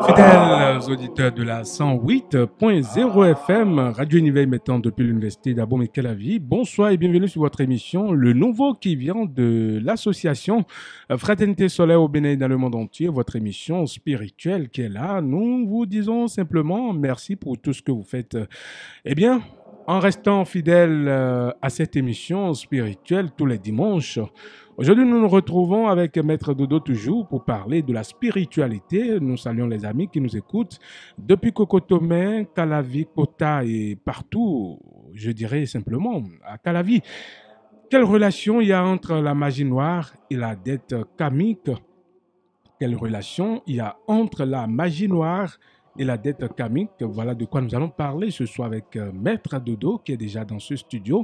Fidèles auditeurs de la 108.0 FM, Radio Univers émettant depuis l'Université d'Abomey-Calavi, bonsoir et bienvenue sur votre émission Le Nouveau qui vient de l'association Fraternité Solaire au Bénin et dans le monde entier, votre émission spirituelle qui est là. Nous vous disons simplement merci pour tout ce que vous faites. Eh bien, en restant fidèles à cette émission spirituelle tous les dimanches, aujourd'hui, nous nous retrouvons avec Maître Dodo toujours pour parler de la spiritualité. Nous saluons les amis qui nous écoutent depuis Cocotomé, Calavi, Kota et partout, je dirais simplement à Calavi. Quelle relation il y a entre la magie noire et la dette karmique? Quelle relation il y a entre la magie noire et la dette karmique? Voilà de quoi nous allons parler ce soir avec Maître Dodo qui est déjà dans ce studio.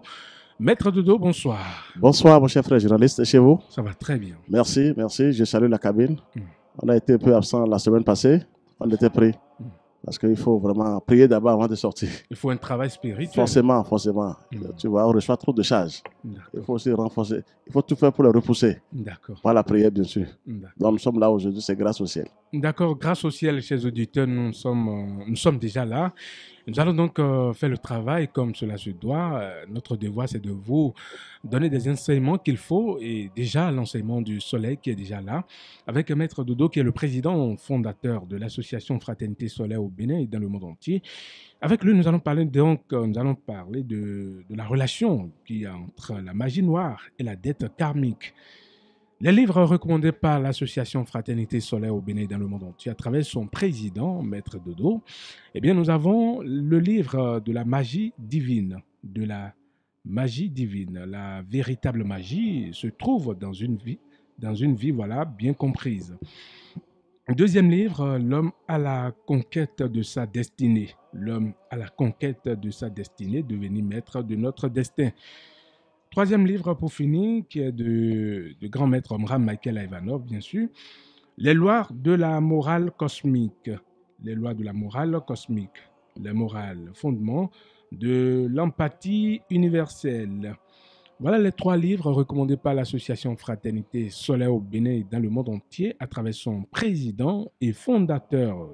Maître Dodo, bonsoir. Bonsoir, mon cher frère journaliste. Chez vous? Ça va très bien. Merci, merci. Je salue la cabine. On a été un peu absent la semaine passée. On était pris. Parce qu'il faut vraiment prier d'abord avant de sortir. Il faut un travail spirituel. Forcément, forcément. Tu vois, on reçoit trop de charges. Il faut aussi renforcer. Il faut tout faire pour les repousser. D'accord. Par la prière, bien sûr. Donc nous sommes là aujourd'hui, c'est grâce au ciel. D'accord, grâce au ciel, chers auditeurs, nous sommes déjà là. Nous allons donc faire le travail comme cela se doit. Notre devoir, c'est de vous donner des enseignements qu'il faut. Et déjà, l'enseignement du soleil qui est déjà là, avec Maître Dodo, qui est le président fondateur de l'association Fraternité Solaire au Bénin et dans le monde entier. Avec lui, nous allons parler de la relation qu'il y a entre la magie noire et la dette karmique. Les livres recommandés par l'association Fraternité Solaire au Bénin et dans le monde entier à travers son président, Maître Dodo, eh bien, nous avons le livre de la magie divine, la véritable magie se trouve dans une vie, voilà, bien comprise. Deuxième livre, l'homme à la conquête de sa destinée. L'homme à la conquête de sa destinée, devenir maître de notre destin. Troisième livre pour finir, qui est de grand maître Omram Michael Ivanov, bien sûr. Les lois de la morale cosmique. Les lois de la morale cosmique. Les morales, fondement de l'empathie universelle. Voilà les trois livres recommandés par l'association Fraternité Solaire au Bénin et dans le monde entier à travers son président et fondateur,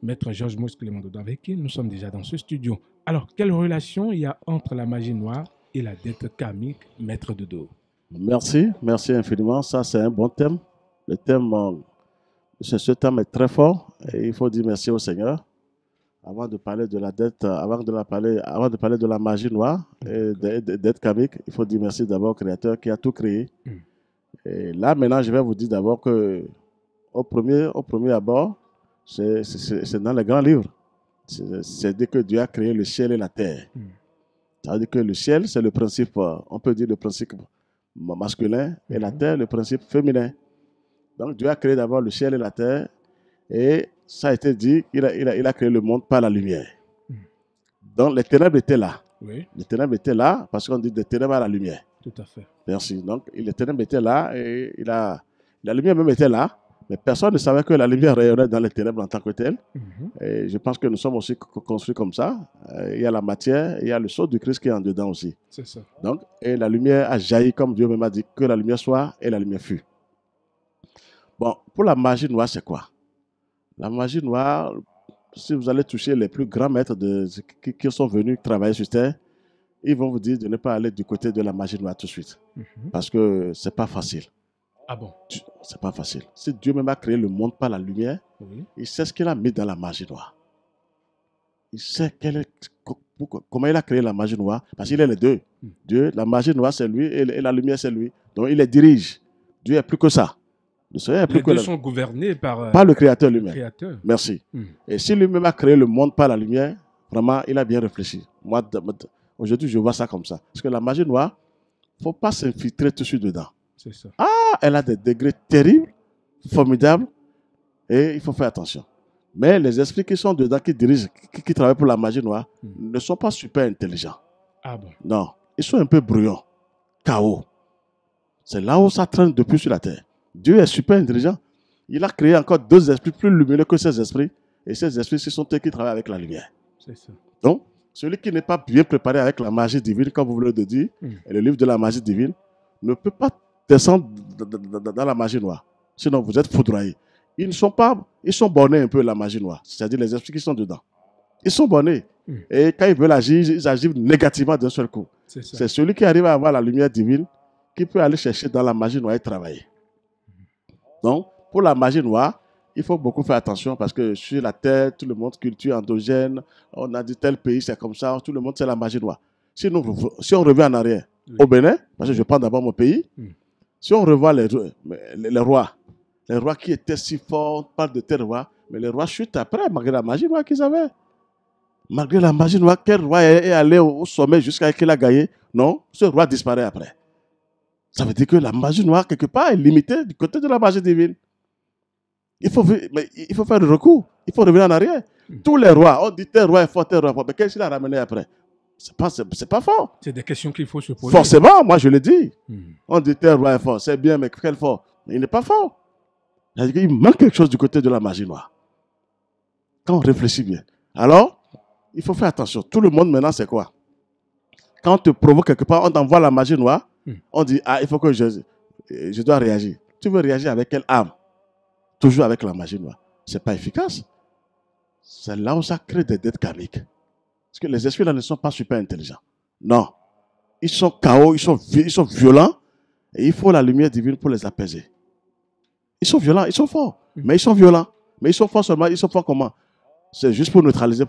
Maître Georges Mousse Clément Dodo, avec qui nous sommes déjà dans ce studio. Alors, quelle relation il y a entre la magie noire et la dette karmique, Maître Dodo? Merci, merci infiniment. Ça, c'est un bon thème. Le thème, ce thème est très fort et il faut dire merci au Seigneur. Avant de parler de la dette, avant de parler de la magie noire et de dette karmique, il faut dire merci d'abord au Créateur qui a tout créé. Et là, maintenant, je vais vous dire d'abord que au premier abord, c'est dans les grands livres. C'est dit que Dieu a créé le ciel et la terre. Ça veut dire que le ciel, c'est le principe, on peut dire le principe masculin, et la terre, le principe féminin. Donc Dieu a créé d'abord le ciel et la terre, et ça a été dit, il a créé le monde par la lumière. Donc les ténèbres étaient là. Oui. Les ténèbres étaient là, parce qu'on dit des ténèbres à la lumière. Tout à fait. Merci. Donc les ténèbres étaient là, et la lumière même était là, mais personne ne savait que la lumière rayonnait dans les ténèbres en tant que telle. Et je pense que nous sommes aussi construits comme ça. Il y a la matière, il y a le sceau du Christ qui est en dedans aussi. C'est ça. Donc, et la lumière a jailli comme Dieu même a dit que la lumière soit et la lumière fut. Bon, pour la magie noire, c'est quoi? La magie noire, si vous allez toucher les plus grands maîtres qui sont venus travailler sur terre, ils vont vous dire de ne pas aller du côté de la magie noire tout de suite. Parce que c'est pas facile. Ah bon? C'est pas facile. Si Dieu même a créé le monde par la lumière, Oui. il sait ce qu'il a mis dans la magie noire. Il sait comment il a créé la magie noire, parce qu'il est les deux. Dieu, la magie noire, c'est lui, et la lumière, c'est lui. Donc, il les dirige. Dieu est plus que ça. Les deux sont gouvernés par le Créateur lui-même. Créateur. Merci. Et si lui-même a créé le monde par la lumière, vraiment, il a bien réfléchi. Moi, aujourd'hui, je vois ça comme ça. Parce que la magie noire, il ne faut pas s'infiltrer tout de suite dedans. C'est ça. Elle a des degrés terribles, formidables, et il faut faire attention. Mais les esprits qui sont dedans, qui dirigent, qui travaillent pour la magie noire, ne sont pas super intelligents. Ah bon? Non, ils sont un peu bruyants, chaos. C'est là où ça traîne depuis sur la terre. Dieu est super intelligent. Il a créé encore deux esprits plus lumineux que ces esprits. Et ces esprits, ce sont eux qui travaillent avec la lumière. C'est ça. Donc, celui qui n'est pas bien préparé avec la magie divine, comme vous venez de dire, et le livre de la magie divine, ne peut pas descendre dans la magie noire. Sinon, vous êtes foudroyé. ils ne sont pas, ils sont bornés un peu la magie noire, c'est-à-dire les esprits qui sont dedans. Ils sont bornés. Et quand ils veulent agir, ils agissent négativement d'un seul coup. C'est celui qui arrive à avoir la lumière divine qui peut aller chercher dans la magie noire et travailler. Donc, pour la magie noire, il faut beaucoup faire attention parce que sur la terre, tout le monde culture endogène, on a dit tel pays, c'est comme ça, tout le monde c'est la magie noire. Si on revient en arrière, au Bénin, parce que je prends d'abord mon pays, si on revoit les rois qui étaient si forts, on parle de tel roi, mais les rois chutent après, malgré la magie noire qu'ils avaient. Malgré la magie noire, quel roi est allé au sommet jusqu'à ce qu'il a gagné? Non, ce roi disparaît après. Ça veut dire que la magie noire, quelque part, est limitée du côté de la magie divine. Il faut faire le recours. Il faut revenir en arrière. Tous les rois, on dit tel roi est fort, tel roi est fort. Mais qu'est-ce qu'il a ramené après? C'est pas fort. C'est des questions qu'il faut se poser. Forcément, moi je le dis. On dit tel roi est fort, c'est bien, mais quel fort? Mais il n'est pas fort. Il manque quelque chose du côté de la magie noire. Quand on réfléchit bien. Alors, il faut faire attention. Tout le monde maintenant, c'est quoi? Quand on te provoque quelque part, on t'envoie la magie noire, on dit, ah, il faut que je dois réagir. Tu veux réagir avec quelle âme? Toujours avec la magie noire. Ce n'est pas efficace. C'est là où ça crée des dettes karmiques. Parce que les esprits là ne sont pas super intelligents. Non. Ils sont chaos, ils sont violents. Et il faut la lumière divine pour les apaiser. Ils sont violents, ils sont forts. Mais ils sont violents. Mais ils sont forts seulement. Ils sont forts comment? C'est juste pour neutraliser.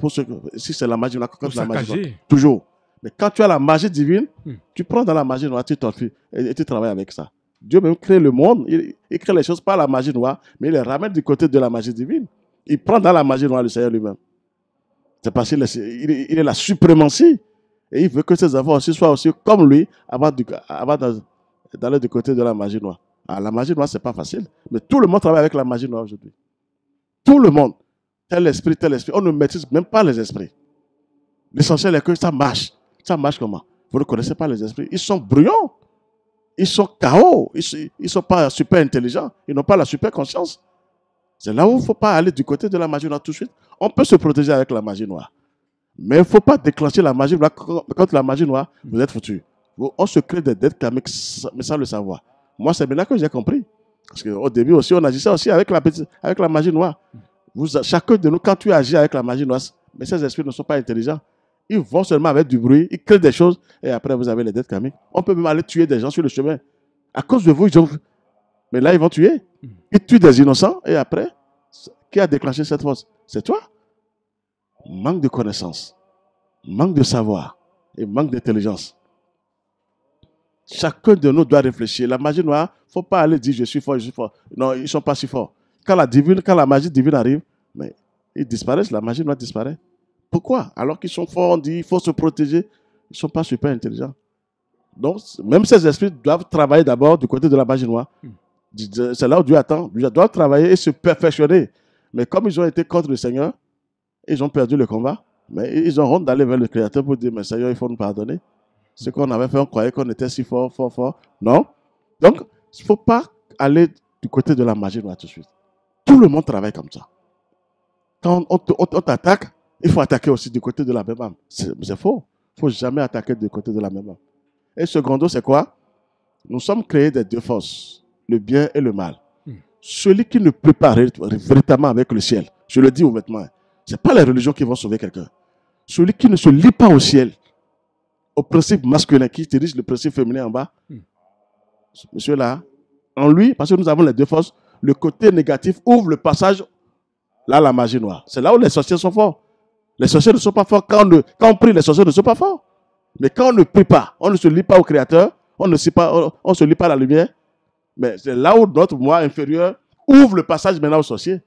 Si c'est la magie noire, quand la magie noire. Toujours. Mais quand tu as la magie divine, tu prends dans la magie noire, tu t'enfuis et tu travailles avec ça. Dieu même crée le monde, il crée les choses par la magie noire, mais il les ramène du côté de la magie divine. Il prend dans la magie noire le Seigneur lui-même. C'est parce qu'il est la suprématie. Et il veut que ses enfants aussi soient aussi comme lui, avant d'aller du côté de la magie noire. Alors, la magie noire, ce n'est pas facile. Mais tout le monde travaille avec la magie noire aujourd'hui. Tout le monde. Tel esprit. On ne maîtrise même pas les esprits. L'essentiel est que ça marche. Ça marche comment? Vous ne connaissez pas les esprits. Ils sont bruyants. Ils sont chaos. Ils ne sont pas super intelligents. Ils n'ont pas la super conscience. C'est là où il ne faut pas aller du côté de la magie noire tout de suite. On peut se protéger avec la magie noire. Mais il ne faut pas déclencher la magie noire. Contre la magie noire, vous êtes foutus. On se crée des dettes karmiques, mais sans le savoir. Moi, c'est maintenant que j'ai compris. Parce qu'au début aussi, on agissait aussi avec la magie noire. Chacun de nous, quand tu agis avec la magie noire, mais ces esprits ne sont pas intelligents. Ils vont seulement avec du bruit, ils créent des choses, et après, vous avez les dettes karmiques. On peut même aller tuer des gens sur le chemin. À cause de vous, mais là, ils vont tuer. Ils tuent des innocents, et après, qui a déclenché cette force? C'est toi. Manque de connaissance, manque de savoir, et manque d'intelligence. Chacun de nous doit réfléchir. La magie noire, il ne faut pas aller dire je suis fort. Non, ils ne sont pas si forts. Quand la magie divine arrive, mais ils disparaissent, la magie noire disparaît. Pourquoi? Alors qu'ils sont forts, on dit il faut se protéger. Ils ne sont pas super intelligents. Donc, même ces esprits doivent travailler d'abord du côté de la magie noire. C'est là où Dieu attend. Ils doivent travailler et se perfectionner. Mais comme ils ont été contre le Seigneur, ils ont perdu le combat. Mais ils ont honte d'aller vers le Créateur pour dire, mais Seigneur, il faut nous pardonner. Ce qu'on avait fait, on croyait qu'on était si fort. Non. Donc, il ne faut pas aller du côté de la magie noire tout de suite. Tout le monde travaille comme ça. Quand on t'attaque, il faut attaquer aussi du côté de la même âme. C'est faux. Il ne faut jamais attaquer du côté de la même âme. Et secondo, c'est quoi? Nous sommes créés des deux forces, le bien et le mal. Celui qui ne peut pas véritablement avec le ciel, je le dis ouvertement, ce n'est pas les religions qui vont sauver quelqu'un. Celui qui ne se lie pas au ciel, au principe masculin qui dirige le principe féminin en bas, monsieur-là, en lui, parce que nous avons les deux forces, le côté négatif ouvre le passage, là, la magie noire. C'est là où les sorciers sont forts. Les sorciers ne sont pas forts. Quand on prie, les sorciers ne sont pas forts. Mais quand on ne prie pas, on ne se lie pas au Créateur, on ne se lie pas à la lumière, mais c'est là où notre moi inférieur ouvre le passage maintenant aux sorciers.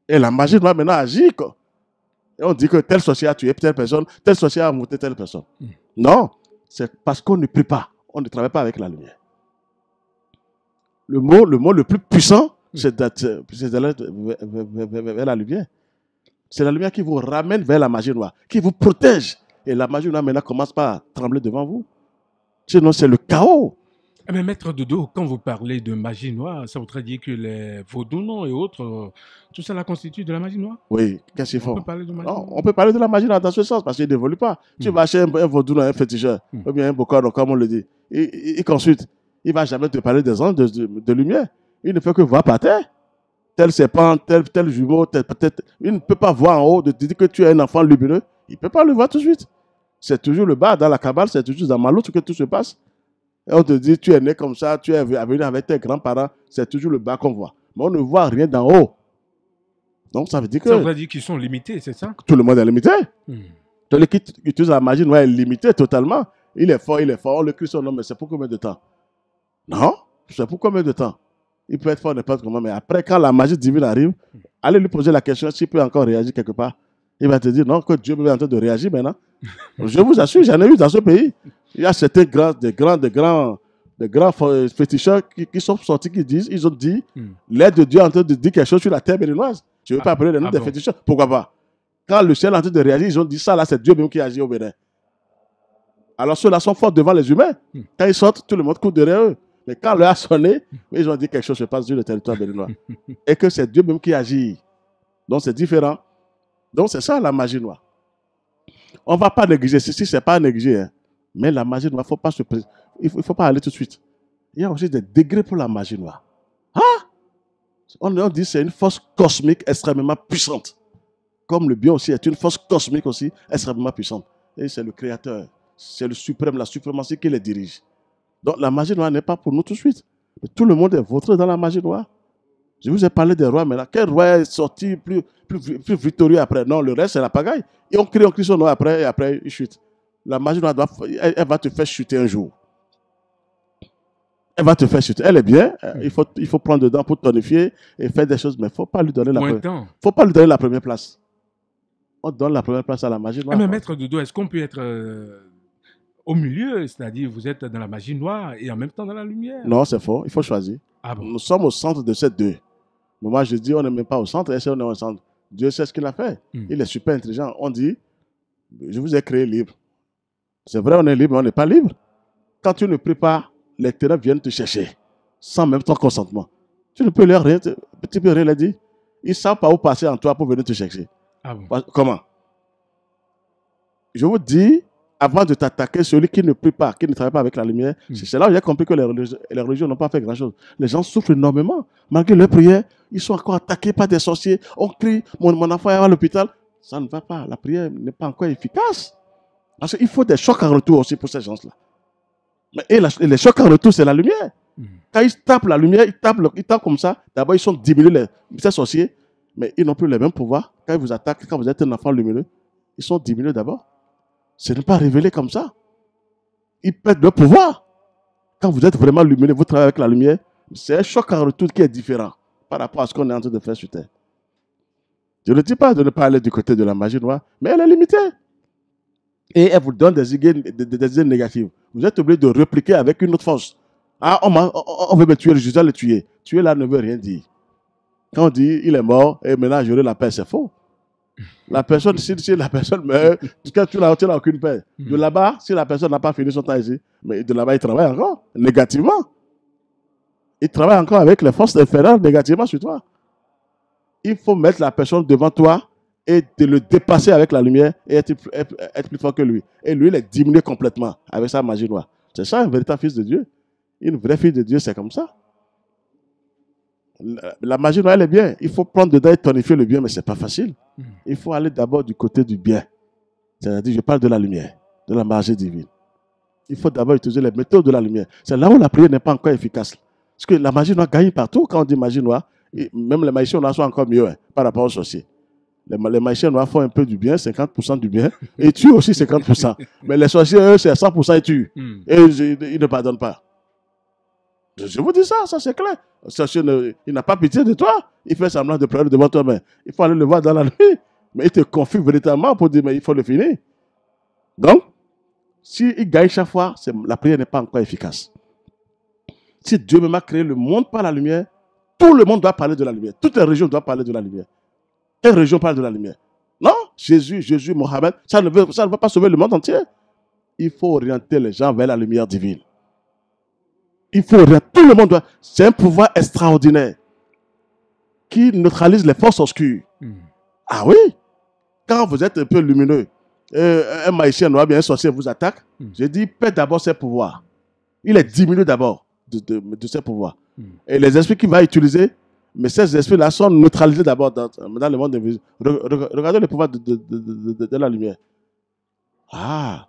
Et la magie noire maintenant agit. Et on dit que tel sorcier a tué telle personne, tel sorcier a monté telle personne. Non, c'est parce qu'on ne prie pas. On ne travaille pas avec la lumière. Le mot le plus puissant, c'est d'aller vers la lumière. C'est la lumière qui vous ramène vers la magie noire, qui vous protège. Et la magie noire maintenant commence par trembler devant vous. Sinon, c'est le chaos. Mais maître Dodo, quand vous parlez de magie noire, ça voudrait dire que les vaudous et autres, tout ça la constitue de la magie noire? Oui, qu'est-ce qu'il faut? On peut parler de magie noire? On peut parler de la magie noire dans ce sens, parce qu'il n'évolue pas. Tu vas acheter un vaudou, un féticheur, ou bien un bocado, comme on le dit. Il consulte. Il ne va jamais te parler des anges de lumière. Il ne fait que voir par terre. tel serpent, tel jumeau, peut-être. Il ne peut pas voir en haut de te dire que tu es un enfant lumineux. Il ne peut pas le voir tout de suite. C'est toujours le bas. Dans la Kabbale, c'est toujours dans Malout que tout se passe. Et on te dit, tu es né comme ça, tu es venu avec tes grands-parents. C'est toujours le bas qu'on voit. Mais on ne voit rien d'en haut. Donc ça veut dire que... Ça veut dire qu'ils sont limités, c'est ça? Tout le monde est limité. Celui qui utilise la magie noire est limité totalement. Il est fort. On le crie son nom, mais c'est pour combien de temps? Non, c'est pour combien de temps? Il peut être fort n'importe comment, mais après, quand la magie divine arrive, allez lui poser la question s'il peut encore réagir quelque part. Il va te dire non, que Dieu est en train de réagir maintenant. Je vous assure, j'en ai vu dans ce pays. Il y a certains des grands féticheurs qui sont sortis, ils ont dit, l'aide de Dieu est en train de dire quelque chose sur la terre béninoise. Je ne veux pas appeler le nom des féticheurs. Pourquoi pas? Quand le ciel est en train de réagir, ils ont dit ça, là, c'est Dieu même qui agit au Bénin. Alors ceux-là sont forts devant les humains. Quand ils sortent, tout le monde court derrière eux. Mais quand l'heure a sonné, ils ont dit quelque chose se passe sur le territoire béninois. Et que c'est Dieu même qui agit. Donc c'est différent. Donc c'est ça la magie noire. On ne va pas négliger. Si ce n'est pas négliger. Hein. Mais la magie noire, il ne faut pas aller tout de suite. Il y a aussi des degrés pour la magie noire. Ah! On dit que c'est une force cosmique extrêmement puissante. Comme le bien aussi est une force cosmique aussi extrêmement puissante. Et c'est le créateur. C'est le suprême, la suprématie qui les dirige. Donc la magie noire n'est pas pour nous tout de suite. Mais tout le monde est vautré dans la magie noire. Je vous ai parlé des rois, mais là, quel roi est sorti plus victorieux après? Non, le reste, c'est la pagaille. Et on crie son nom après, et après, il chute. La magie noire, elle va te faire chuter un jour. Elle va te faire chuter. Elle est bien. Il faut prendre dedans pour tonifier et faire des choses, mais il ne faut pas lui donner la première place. On donne la première place à la magie noire. Mais maître Dodo, est-ce qu'on peut être au milieu, c'est-à-dire vous êtes dans la magie noire et en même temps dans la lumière? Non, c'est faux. Il faut choisir. Ah bon? Nous sommes au centre de ces deux. Mais moi, je dis, on n'est même pas au centre, et si on est au centre, Dieu sait ce qu'il a fait. Il est super intelligent. On dit, je vous ai créé libre. C'est vrai, on est libre, mais on n'est pas libre. Quand tu ne pries pas, les ténèbres viennent te chercher, sans même ton consentement. Tu ne peux leur rien, tu peux rien leur dire. Ils ne savent pas où passer en toi pour venir te chercher. Ah bon? Comment? Je vous dis, avant de t'attaquer, celui qui ne prie pas, qui ne travaille pas avec la lumière, c'est là où j'ai compris que les religions n'ont pas fait grand-chose. Les gens souffrent énormément. Malgré leurs prières, ils sont encore attaqués par des sorciers. On crie, mon enfant est à l'hôpital. Ça ne va pas. La prière n'est pas encore efficace. Parce qu'il faut des chocs en retour aussi pour ces gens-là. Et les chocs en retour, c'est la lumière. Quand ils tapent la lumière, ils tapent comme ça. D'abord, ils sont diminués, ces sorciers. Mais ils n'ont plus les mêmes pouvoirs. Quand ils vous attaquent, quand vous êtes un enfant lumineux, ils sont diminués d'abord. Ce n'est pas révélé comme ça. Ils perdent leur pouvoir. Quand vous êtes vraiment lumineux, vous travaillez avec la lumière, c'est un choc en retour qui est différent par rapport à ce qu'on est en train de faire sur Terre. Je ne dis pas de ne pas aller du côté de la magie noire, mais elle est limitée. Et elle vous donne des idées négatives. Vous êtes obligé de répliquer avec une autre force. Ah, on veut me tuer, je dois le tuer. Tuer là ne veut rien dire. Quand on dit il est mort et maintenant j'aurai la paix, c'est faux. La personne, si la personne meurt, tu n'as aucune paix. De là-bas, si la personne n'a pas fini son temps ici, mais de là-bas, il travaille encore, négativement. Il travaille encore avec les forces inférieures négativement sur toi. Il faut mettre la personne devant toi et de le dépasser avec la lumière et être plus fort que lui. Et lui, il est diminué complètement avec sa magie noire. C'est ça un véritable fils de Dieu. Une vraie fille de Dieu, c'est comme ça. La magie noire, elle est bien. Il faut prendre dedans et tonifier le bien, mais ce n'est pas facile. Il faut aller d'abord du côté du bien. C'est-à-dire, je parle de la lumière, de la magie divine. Il faut d'abord utiliser les méthodes de la lumière. C'est là où la prière n'est pas encore efficace. Parce que la magie noire gagne partout. Quand on dit magie noire, même les magiciens noirs sont encore mieux par rapport aux sorciers. Les magiciens noirs font un peu du bien, 50% du bien, et tuent aussi 50%. Mais les sorciers, eux, c'est 100% ils tuent. Et ils ne pardonnent pas. Je vous dis ça c'est clair. Le sorcier, il n'a pas pitié de toi. Il fait semblant de pleurer devant toi, mais il faut aller le voir dans la nuit. Mais il te confie véritablement pour dire, mais il faut le finir. Donc, s'il gagne chaque fois, la prière n'est pas encore efficace. Si Dieu même a créé le monde par la lumière, tout le monde doit parler de la lumière. Toutes les régions doivent parler de la lumière. Quelle région parle de la lumière? Non, Jésus, Mohammed, ça ne va pas sauver le monde entier. Il faut orienter les gens vers la lumière divine. Il faut orienter, tout le monde doit. C'est un pouvoir extraordinaire qui neutralise les forces obscures. Ah oui, quand vous êtes un peu lumineux, un magicien noir, bien un sorcier vous attaque, je dis, perd d'abord ses pouvoirs. Il est diminué d'abord de ses pouvoirs. Et les esprits qu'il va utiliser, Mais ces esprits-là sont neutralisés d'abord dans le monde invisible. Regardez le pouvoir de la lumière. Ah,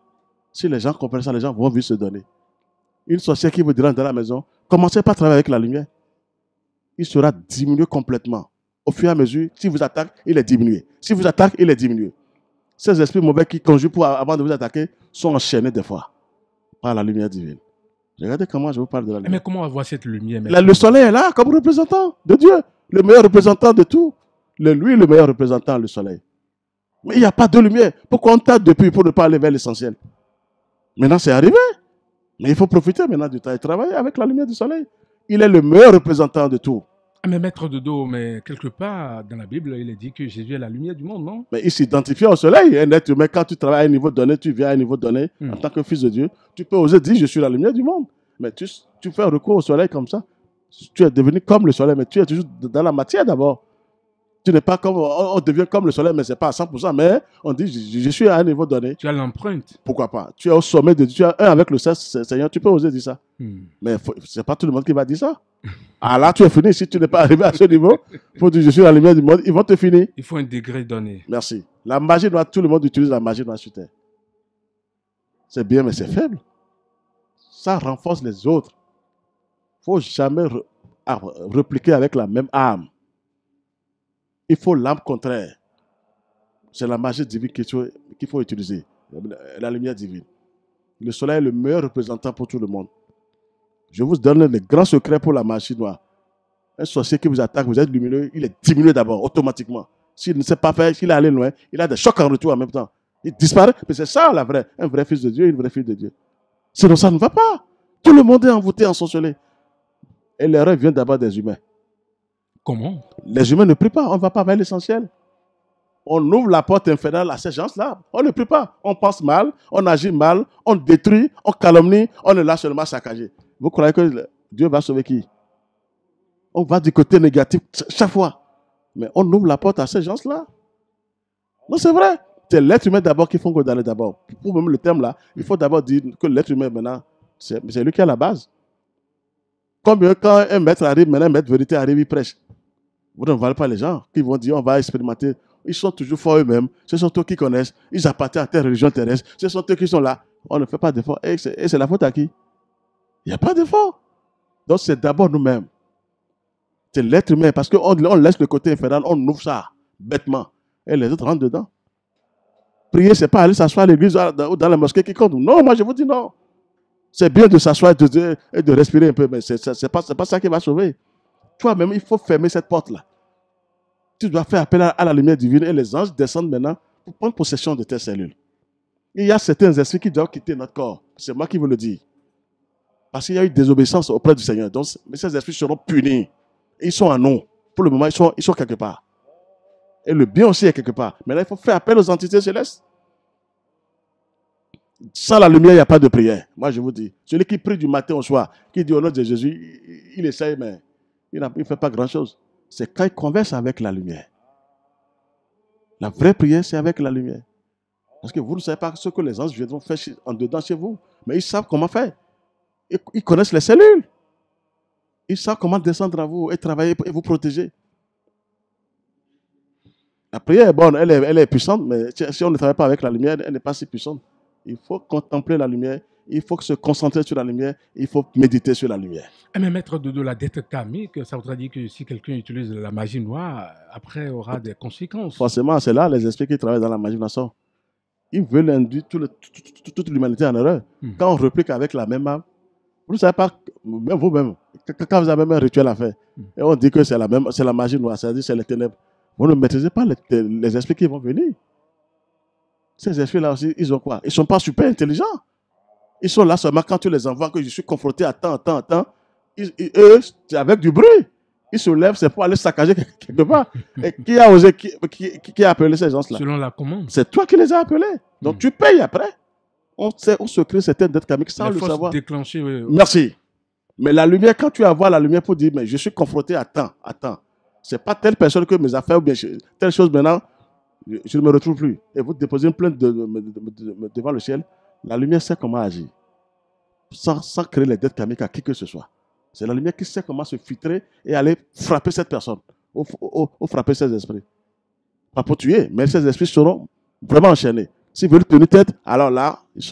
si les gens comprennent ça, les gens vont vite se donner. Une sorcière qui vous dira dans la maison, commencez par travailler avec la lumière. Il sera diminué complètement. Au fur et à mesure, si vous attaquez, il est diminué. Si vous attaquez, il est diminué. Ces esprits mauvais qui conjurent avant de vous attaquer sont enchaînés des fois par la lumière divine. Regardez comment je vous parle de la lumière. Mais comment on va voir cette lumière? Le soleil est là comme représentant de Dieu. Le meilleur représentant de tout. Lui, le meilleur représentant, le soleil. Mais il n'y a pas de lumière. Pourquoi on tâte depuis pour ne pas aller vers l'essentiel? Maintenant, c'est arrivé. Mais il faut profiter maintenant du temps et travailler avec la lumière du soleil. Il est le meilleur représentant de tout. Mais maître de dos, mais quelque part dans la Bible, il est dit que Jésus est la lumière du monde, non? Mais il s'identifie au soleil. Un être humain, quand tu travailles à un niveau donné, tu viens à un niveau donné, en tant que fils de Dieu, tu peux oser dire je suis la lumière du monde. Mais tu fais recours au soleil comme ça. Tu es devenu comme le soleil, mais tu es toujours dans la matière d'abord. Tu n'es pas comme, on devient comme le soleil, mais ce n'est pas à 100%, mais on dit je suis à un niveau donné. Tu as l'empreinte. Pourquoi pas? Tu es au sommet de Dieu, tu es un avec le Seigneur, tu peux oser dire ça. Mais ce n'est pas tout le monde qui va dire ça. Ah là, tu es fini. Si tu n'es pas arrivé à ce niveau, il faut dire je suis la lumière du monde, ils vont te finir. Il faut un degré donné. Merci. La magie noire, tout le monde utilise la magie noire sur terre. C'est bien, mais c'est faible. Ça renforce les autres. Il ne faut jamais répliquer avec la même âme. Il faut l'âme contraire. C'est la magie divine qu'il faut utiliser. La lumière divine. Le soleil est le meilleur représentant pour tout le monde. Je vous donne les grands secrets pour la magie noire. Un sorcier qui vous attaque, vous êtes lumineux, il est diminué d'abord, automatiquement. S'il ne sait pas faire, s'il est allé loin, il a des chocs en retour en même temps. Il disparaît. Mais c'est ça, un vrai fils de Dieu, une vraie fille de Dieu. Sinon, ça ne va pas. Tout le monde est envoûté, ensorcelé. Et l'erreur vient d'abord des humains. Comment? Les humains ne prient pas, on ne va pas vers l'essentiel. On ouvre la porte infernale à ces gens-là. On ne prie pas. On pense mal, on agit mal, on détruit, on calomnie, on est là seulement saccagé. Vous croyez que Dieu va sauver qui? On va du côté négatif chaque fois. Mais on ouvre la porte à ces gens-là. Non, c'est vrai. C'est l'être humain d'abord qu'il faut condamner d'abord. Pour même le terme là, il faut d'abord dire que l'être humain maintenant, c'est lui qui est à la base. Combien quand un maître arrive, maintenant un maître vérité arrive, il prêche. Vous ne voyez pas les gens qui vont dire on va expérimenter. Ils sont toujours forts eux-mêmes. Ce sont eux qui connaissent. Ils appartiennent à telle religion terrestre. Ce sont eux qui sont là. On ne fait pas d'effort. Et c'est la faute à qui? Il n'y a pas d'effort. Donc c'est d'abord nous-mêmes. C'est l'être humain. Parce qu'on laisse le côté infernal, on ouvre ça bêtement. Et les autres rentrent dedans. Prier, ce n'est pas aller s'asseoir à l'église ou dans la mosquée qui compte. Non, moi je vous dis non. C'est bien de s'asseoir et de respirer un peu, mais ce n'est pas ça qui va sauver. Toi-même, il faut fermer cette porte-là. Tu dois faire appel à la lumière divine et les anges descendent maintenant pour prendre possession de tes cellules. Il y a certains esprits qui doivent quitter notre corps. C'est moi qui vous le dis. Parce qu'il y a eu désobéissance auprès du Seigneur. Donc, mais ces esprits seront punis. Ils sont en nous. Pour le moment, ils sont quelque part. Et le bien aussi est quelque part. Maintenant, il faut faire appel aux entités célestes. Sans la lumière, il n'y a pas de prière. Moi, je vous dis. Celui qui prie du matin au soir, qui dit au nom de Jésus, il essaye, mais il ne fait pas grand-chose. C'est quand il converse avec la lumière. La vraie prière, c'est avec la lumière. Parce que vous ne savez pas ce que les anges viendront faire en dedans chez vous. Mais ils savent comment faire. Ils connaissent les cellules. Ils savent comment descendre à vous et travailler et vous protéger. La prière est bonne, elle est puissante, mais si on ne travaille pas avec la lumière, elle n'est pas si puissante. Il faut contempler la lumière, il faut se concentrer sur la lumière, il faut méditer sur la lumière. Mais maître de la dette karmique, ça voudrait dire que si quelqu'un utilise la magie noire, après aura des conséquences. Forcément, c'est là les esprits qui travaillent dans la magie noire. Ils veulent induire toute l'humanité en erreur. Quand on réplique avec la même âme, vous ne savez pas, même vous-même, quand vous avez même un rituel à faire, et on dit que c'est la magie noire, c'est-à-dire c'est les ténèbres, vous ne maîtrisez pas les esprits qui vont venir. Ces esprits-là aussi, ils ont quoi? Ils ne sont pas super intelligents. Ils sont là seulement quand tu les envoies, que je suis confronté à temps. Eux, c'est avec du bruit. Ils se lèvent, c'est pour aller saccager quelque part. Et qui a osé, qui a appelé ces gens-là? Selon la commande. C'est toi qui les as appelés. Donc tu payes après. On se crée certaines dettes karmiques sans le savoir. Déclencher, oui. Merci. Mais la lumière, quand tu avoir la lumière pour dire, mais je suis confronté à temps. C'est pas telle personne que mes affaires ou bien telle chose maintenant, je ne me retrouve plus. Et vous déposez une plainte devant le ciel, la lumière sait comment agir. Sans créer les dettes karmiques à qui que ce soit. C'est la lumière qui sait comment se filtrer et aller frapper cette personne, ou frapper ces esprits. Pas pour tuer, mais ces esprits seront vraiment enchaînés. S'ils veulent tenir tête, alors là, ils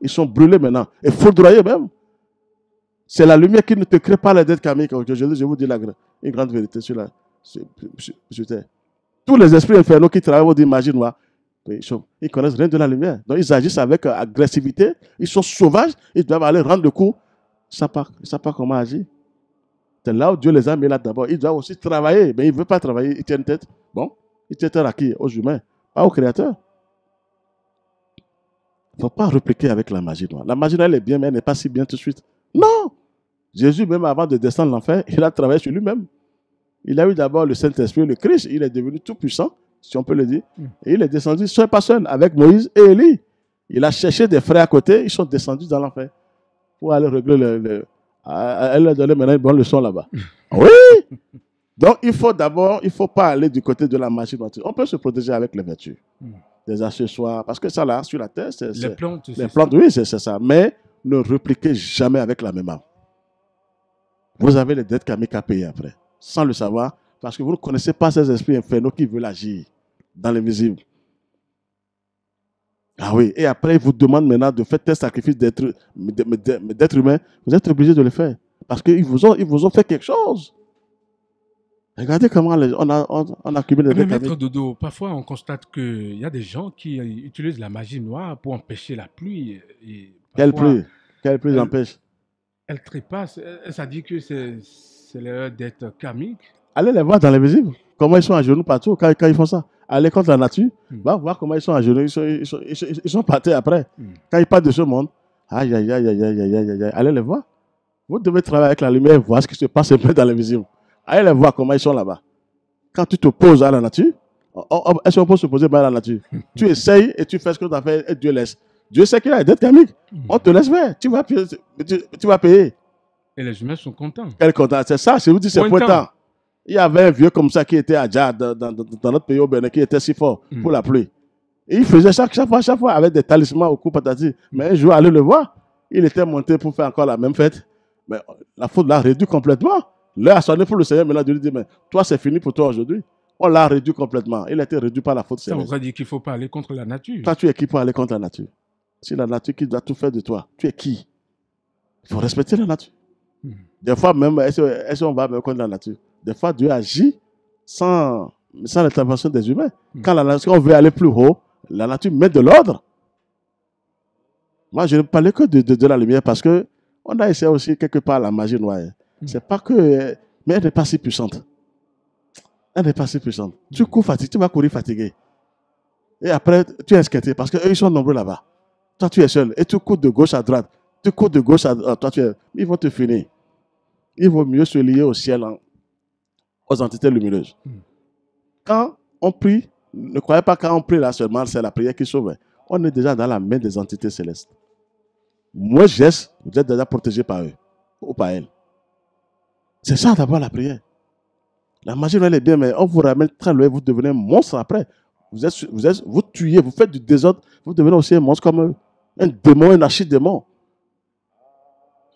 sont brûlés maintenant, et foudroyés même. C'est la lumière qui ne te crée pas les dettes karmiques. Je vous dis une grande vérité sur terre. Tous les esprits infernaux qui travaillent au imagine moi, ils connaissent rien de la lumière. Donc ils agissent avec agressivité, ils sont sauvages, ils doivent aller rendre le coup. Ils ne savent pas comment agir. C'est là où Dieu les a mis là d'abord. Ils doivent aussi travailler, mais ils ne veulent pas travailler, ils tiennent tête. Bon, ils tiennent tête à qui? Aux humains, pas au Créateur. Il ne faut pas répliquer avec la magie noire. La magie noire, elle est bien, mais elle n'est pas si bien tout de suite. Non! Jésus, même avant de descendre l'enfer, il a travaillé sur lui-même. Il a eu d'abord le Saint-Esprit, le Christ. Il est devenu tout puissant, si on peut le dire. Et il est descendu seul, pas seul, avec Moïse et Élie. Il a cherché des frères à côté. Ils sont descendus dans l'enfer pour aller régler elle leur donner maintenant une bonne leçon là-bas. Oui! Donc, il faut pas aller du côté de la magie noire. On peut se protéger avec les vertus, des accessoires. Parce que ça, là, sur la terre, c'est les plantes, oui, c'est ça. Mais ne répliquez jamais avec la même âme. Vous avez les dettes karmiques à payer après, sans le savoir, parce que vous ne connaissez pas ces esprits infernaux qui veulent agir dans l'invisible. Ah oui, et après, ils vous demandent maintenant de faire tel sacrifice d'être humain. Vous êtes obligé de le faire, parce qu'ils vous ont fait quelque chose. Regardez comment on accumule des dettes karmiques. Maître Dodo, parfois on constate qu'il y a des gens qui utilisent la magie noire pour empêcher la pluie. Quelle pluie? Quelle pluie empêche? Elle trépasse. Ça dit que c'est leur dette karmique. Allez les voir dans l'invisible. Comment ils sont à genoux partout quand ils font ça. Allez contre la nature. Va voir comment ils sont à genoux. Ils sont partis après. Quand ils partent de ce monde. Aïe, aïe, aïe, aïe, aïe, aïe, aïe, aïe. Allez les voir. Vous devez travailler avec la lumière et voir ce qui se passe un peu dans l'invisible. Allez les voir comment ils sont là-bas. Quand tu te poses à la nature, est-ce qu'on peut se poser à la nature? Tu essayes et tu fais ce que tu as fait et Dieu laisse. Dieu sait qu'il a des dettes karmiques. On te laisse faire. Tu vas payer. Et les humains sont contents. Quel content? C'est ça, je vous dis, c'est pointant. Il y avait un vieux comme ça qui était à Dja, dans notre pays au Bénin, qui était si fort pour la pluie. Et il faisait chaque fois avec des talismans au cou, patati. Mais un jour, allez le voir, il était monté pour faire encore la même fête. Mais la faute l'a réduit complètement. L'heure a sonné pour le Seigneur, maintenant, Dieu lui dit, mais toi, c'est fini pour toi aujourd'hui. On l'a réduit complètement. Il a été réduit par la faute. Ça voudrait dire qu'il ne faut pas aller contre la nature. Toi, tu es qui pour aller contre la nature? C'est la nature qui doit tout faire de toi. Tu es qui? Il faut respecter la nature. Des fois, même, est-ce qu'on va même contre la nature? Des fois, Dieu agit sans l'intervention des humains. Quand on veut aller plus haut, la nature met de l'ordre. Moi, je ne parlais que de la lumière parce qu'on a essayé aussi quelque part la magie noire. C'est pas que... Mais elle n'est pas si puissante. Elle n'est pas si puissante. Tu cours fatigué, tu vas courir fatigué. Et après, tu es inquiété parce qu'eux, ils sont nombreux là-bas. Toi, tu es seul. Et tu cours de gauche à droite. Tu cours de gauche à droite. Ils vont te finir. Il vaut mieux se lier au ciel, aux entités lumineuses. Quand on prie, ne croyez pas quand on prie là seulement, c'est la prière qui sauve. On est déjà dans la main des entités célestes. Moi, vous êtes déjà protégé par eux ou par elles. C'est ça d'abord la prière. La magie, elle est bien, mais on vous ramène très loin, vous devenez un monstre après. Vous tuez, vous faites du désordre, vous devenez aussi un monstre comme eux. Un démon, un archidémon.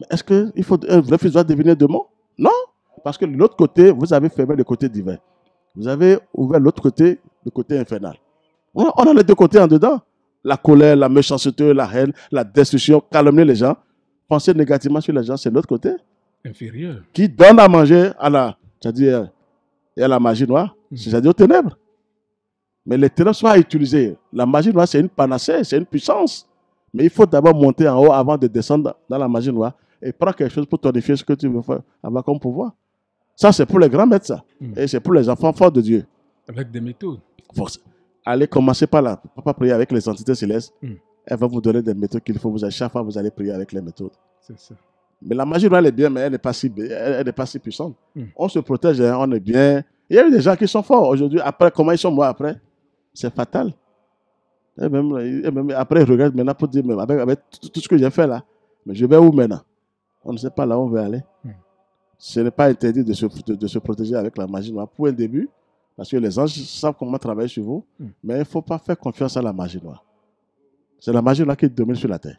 Est-ce qu'un vrai fils doit devenir démon? Non. Parce que de l'autre côté, vous avez fermé le côté divin. Vous avez ouvert l'autre côté, le côté infernal. On a les deux côtés en dedans. La colère, la méchanceté, la haine, la destruction, calomnier les gens, penser négativement sur les gens, c'est l'autre côté. Inférieur. Qui donne à manger à la magie noire, c'est-à-dire aux ténèbres. Mais les ténèbres sont à utiliser. La magie noire, c'est une panacée, c'est une puissance. Mais il faut d'abord monter en haut avant de descendre dans la magie noire et prendre quelque chose pour tonifier ce que tu veux faire avoir comme pouvoir. Ça, c'est pour les grands maîtres, ça. Et c'est pour les enfants forts de Dieu. Avec des méthodes. Force. Allez commencer par prier avec les entités célestes. Elle va vous donner des méthodes qu'il faut. Chaque fois, vous allez prier avec les méthodes. C'est ça. Mais la magie noire, elle est bien, mais elle n'est pas si puissante. On se protège, on est bien. Il y a eu des gens qui sont forts aujourd'hui. Après, comment ils sont morts après? C'est fatal. Et même après, ils regardent maintenant pour dire, mais avec tout ce que j'ai fait là, mais je vais où maintenant? On ne sait pas là où on veut aller. Ce n'est pas interdit de se protéger avec la magie noire pour un début, parce que les anges savent comment travailler sur vous, mais il ne faut pas faire confiance à la magie noire. C'est la magie noire qui domine sur la terre.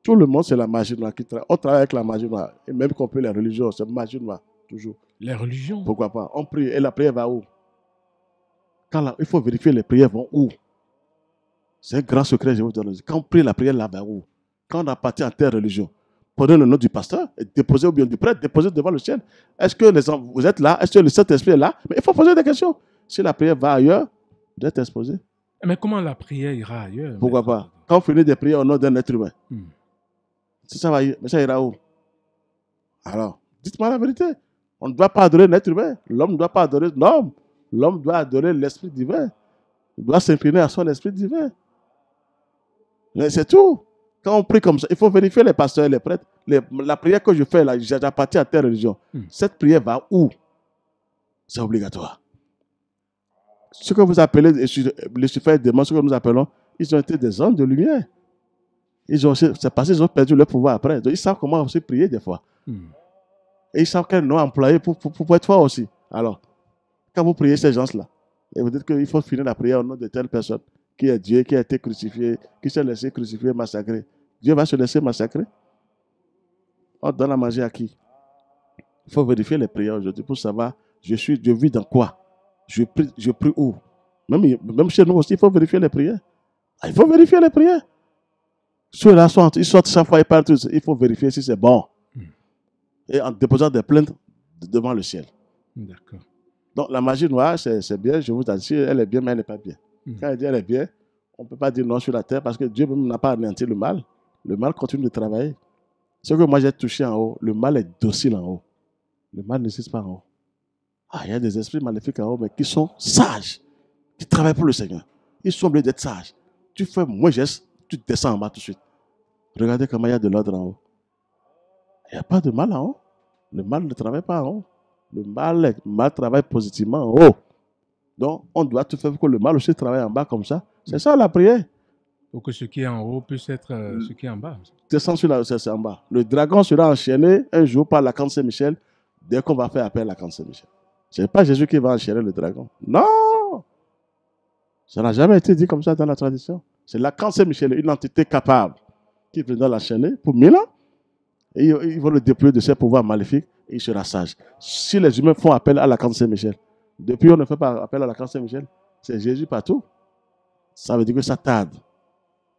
Tout le monde, c'est la magie noire qui travaille. On travaille avec la magie noire. Et même compris les religions, c'est magie noire, toujours. Les religions. Pourquoi pas? On prie et la prière va où? Il faut vérifier les prières vont où. C'est un grand secret, je vous donne. Quand on prie, la prière là va où? Quand on appartient à telle religion, prenez le nom du pasteur et déposez, ou bien du prêtre, déposez devant le ciel. Est-ce que vous êtes là? Est-ce que le Saint-Esprit est là? Mais il faut poser des questions. Si la prière va ailleurs, vous êtes exposé. Mais comment la prière ira ailleurs? Pourquoi pas? Quand on finit des prières au nom d'un être humain, si ça va, mais ça ira où? Alors, dites-moi la vérité. On ne doit pas adorer l'être humain. L'homme ne doit pas adorer l'homme. L'homme doit adorer l'esprit divin. Il doit s'incliner à son esprit divin. Mais c'est tout. Quand on prie comme ça, il faut vérifier les pasteurs et les prêtres. La prière que je fais là, j'appartiens à telle religion. Cette prière va où? C'est obligatoire. Ce que vous appelez Lucifer et démons, ce que nous appelons, ils ont été des hommes de lumière. C'est parce qu'ils ont perdu leur pouvoir après. Donc, ils savent comment aussi prier des fois. Et ils savent quel nom employer pour être fort aussi. Alors, quand vous priez ces gens-là, et vous dites qu'il faut finir la prière au nom de telle personne, qui est Dieu, qui a été crucifié, qui s'est laissé crucifier, massacrer. Dieu va se laisser massacrer? On donne à manger à qui? Il faut vérifier les prières aujourd'hui pour savoir, je vis dans quoi? Je prie où? Même chez nous aussi, il faut vérifier les prières. Il faut vérifier les prières. Ceux-là ils sortent chaque fois, ils parlent tous. Il faut vérifier si c'est bon. Et en déposant des plaintes devant le ciel. D'accord. Donc la magie noire, c'est bien, je vous assure, elle est bien, mais elle n'est pas bien. Quand elle dit elle est bien, on ne peut pas dire non sur la terre parce que Dieu même n'a pas anéanti le mal. Le mal continue de travailler. Ce que moi j'ai touché en haut, le mal est docile en haut. Le mal n'existe pas en haut. Il y a des esprits maléfiques en haut, mais qui sont sages, qui travaillent pour le Seigneur. Ils sont obligés d'être sages. Tu fais moins geste, tu descends en bas tout de suite. Regardez comment il y a de l'ordre en haut. Il n'y a pas de mal en haut. Le mal ne travaille pas en haut. Le mal travaille positivement en haut. Donc, on doit tout faire pour que le mal aussi travaille en bas comme ça. C'est ça la prière. Pour que ce qui est en haut puisse être ce qui est en bas. Descends c'est en bas. Le dragon sera enchaîné un jour par l'archange Saint-Michel dès qu'on va faire appel à l'archange Saint-Michel. Ce n'est pas Jésus qui va enchaîner le dragon. Non! Ça n'a jamais été dit comme ça dans la tradition. C'est l'archange Saint-Michel, une entité capable qui viendra l'enchaîner pour 1000 ans. Et ils vont le déployer de ses pouvoirs maléfiques et il sera sage. Si les humains font appel à l'archange Saint-Michel, depuis on ne fait pas appel à l'archange Saint-Michel, c'est Jésus partout. Ça veut dire que ça tarde.